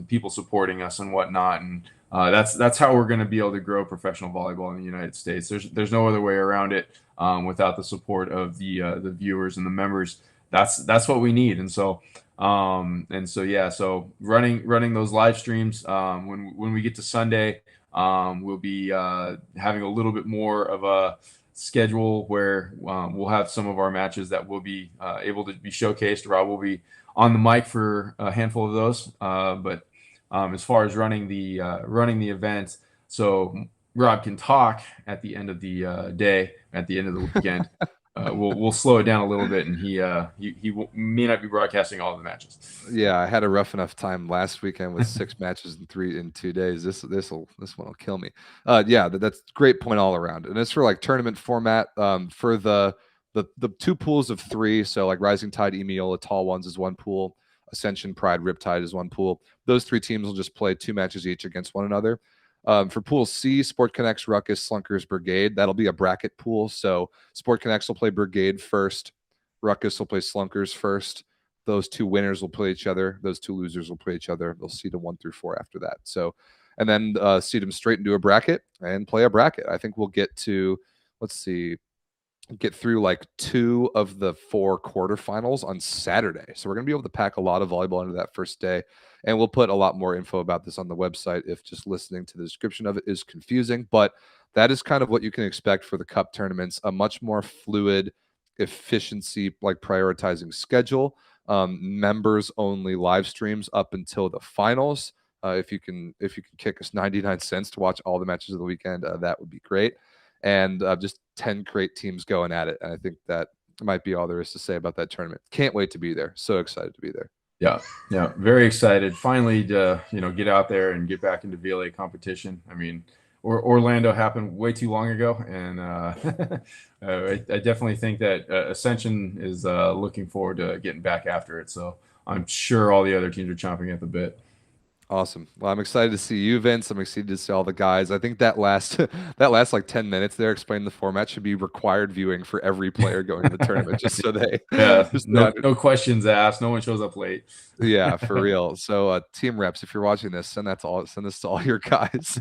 people supporting us and whatnot, and that's how we're gonna be able to grow professional volleyball in the United States. There's no other way around it without the support of the viewers and the members. That's what we need, and so yeah, so running those live streams when we get to Sunday. We'll be having a little bit more of a schedule where we'll have some of our matches that will be able to be showcased. Rob will be on the mic for a handful of those. But as far as running the event, so Rob can talk at the end of the day, at the end of the weekend. We'll slow it down a little bit, and he may not be broadcasting all of the matches. Yeah, I had a rough enough time last weekend with 6 matches in 2 days. This one will kill me. Yeah, that's a great point all around. And it's for like tournament format. For the 2 pools of 3, so like Rising Tide, Emiola, Tall Ones is one pool. Ascension, Pride, Riptide is one pool. Those 3 teams will just play 2 matches each against one another. For Pool C, Sport Connects, Ruckus, Slunkers, Brigade. That'll be a bracket pool. So Sport Connects will play Brigade first. Ruckus will play Slunkers first. Those 2 winners will play each other. Those 2 losers will play each other. They'll seed them 1 through 4 after that. So, and then seed them straight into a bracket and play a bracket. I think we'll get to, get through like 2 of the 4 quarterfinals on Saturday. So we're going to be able to pack a lot of volleyball into that first day. And we'll put a lot more info about this on the website if just listening to the description of it is confusing. But that is kind of what you can expect for the cup tournaments, a much more fluid efficiency, like prioritizing schedule, members only live streams up until the finals. If you can kick us 99 cents to watch all the matches of the weekend, that would be great. And just 10 great teams going at it. And I think that might be all there is to say about that tournament. Can't wait to be there. So excited to be there. Yeah, very excited. Finally, to get out there and get back into VLA competition. I mean, Orlando happened way too long ago, and I definitely think that Ascension is looking forward to getting back after it. So I'm sure all the other teams are chomping at the bit. Awesome. Well, I'm excited to see you, Vince. I'm excited to see all the guys. I think that last like 10 minutes there explaining the format should be required viewing for every player going to the tournament, just so they no questions asked. No one shows up late. Yeah, for real. So team reps, if you're watching this, send this to all your guys.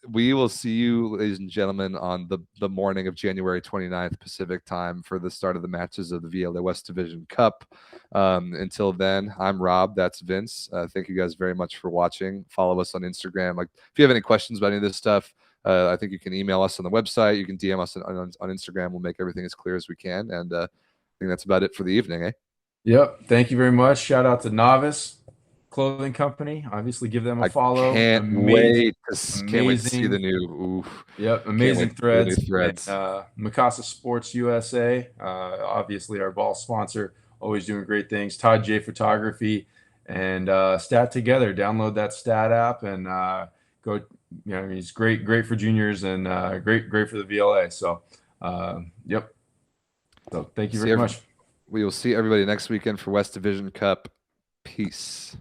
We will see you, ladies and gentlemen, on the morning of January 29th Pacific time for the start of the matches of the VLA West Division Cup. Until then, I'm Rob. That's Vince. Thank you guys very much for watching. Follow us on Instagram. Like, if you have any questions about any of this stuff, I think you can email us on the website. You can DM us on Instagram. We'll make everything as clear as we can. And I think that's about it for the evening, eh? Yep. Thank you very much. Shout out to Novice Clothing Company. Obviously, give them a follow. Can't wait to see the new. Yep, amazing threads. Mikasa Sports USA, obviously our ball sponsor, always doing great things. Todd J Photography and Stat Together. Download that Stat app and go. He's great for juniors and great for the VLA. So, yep. So thank you very much. We will see everybody next weekend for West Division Cup. Peace.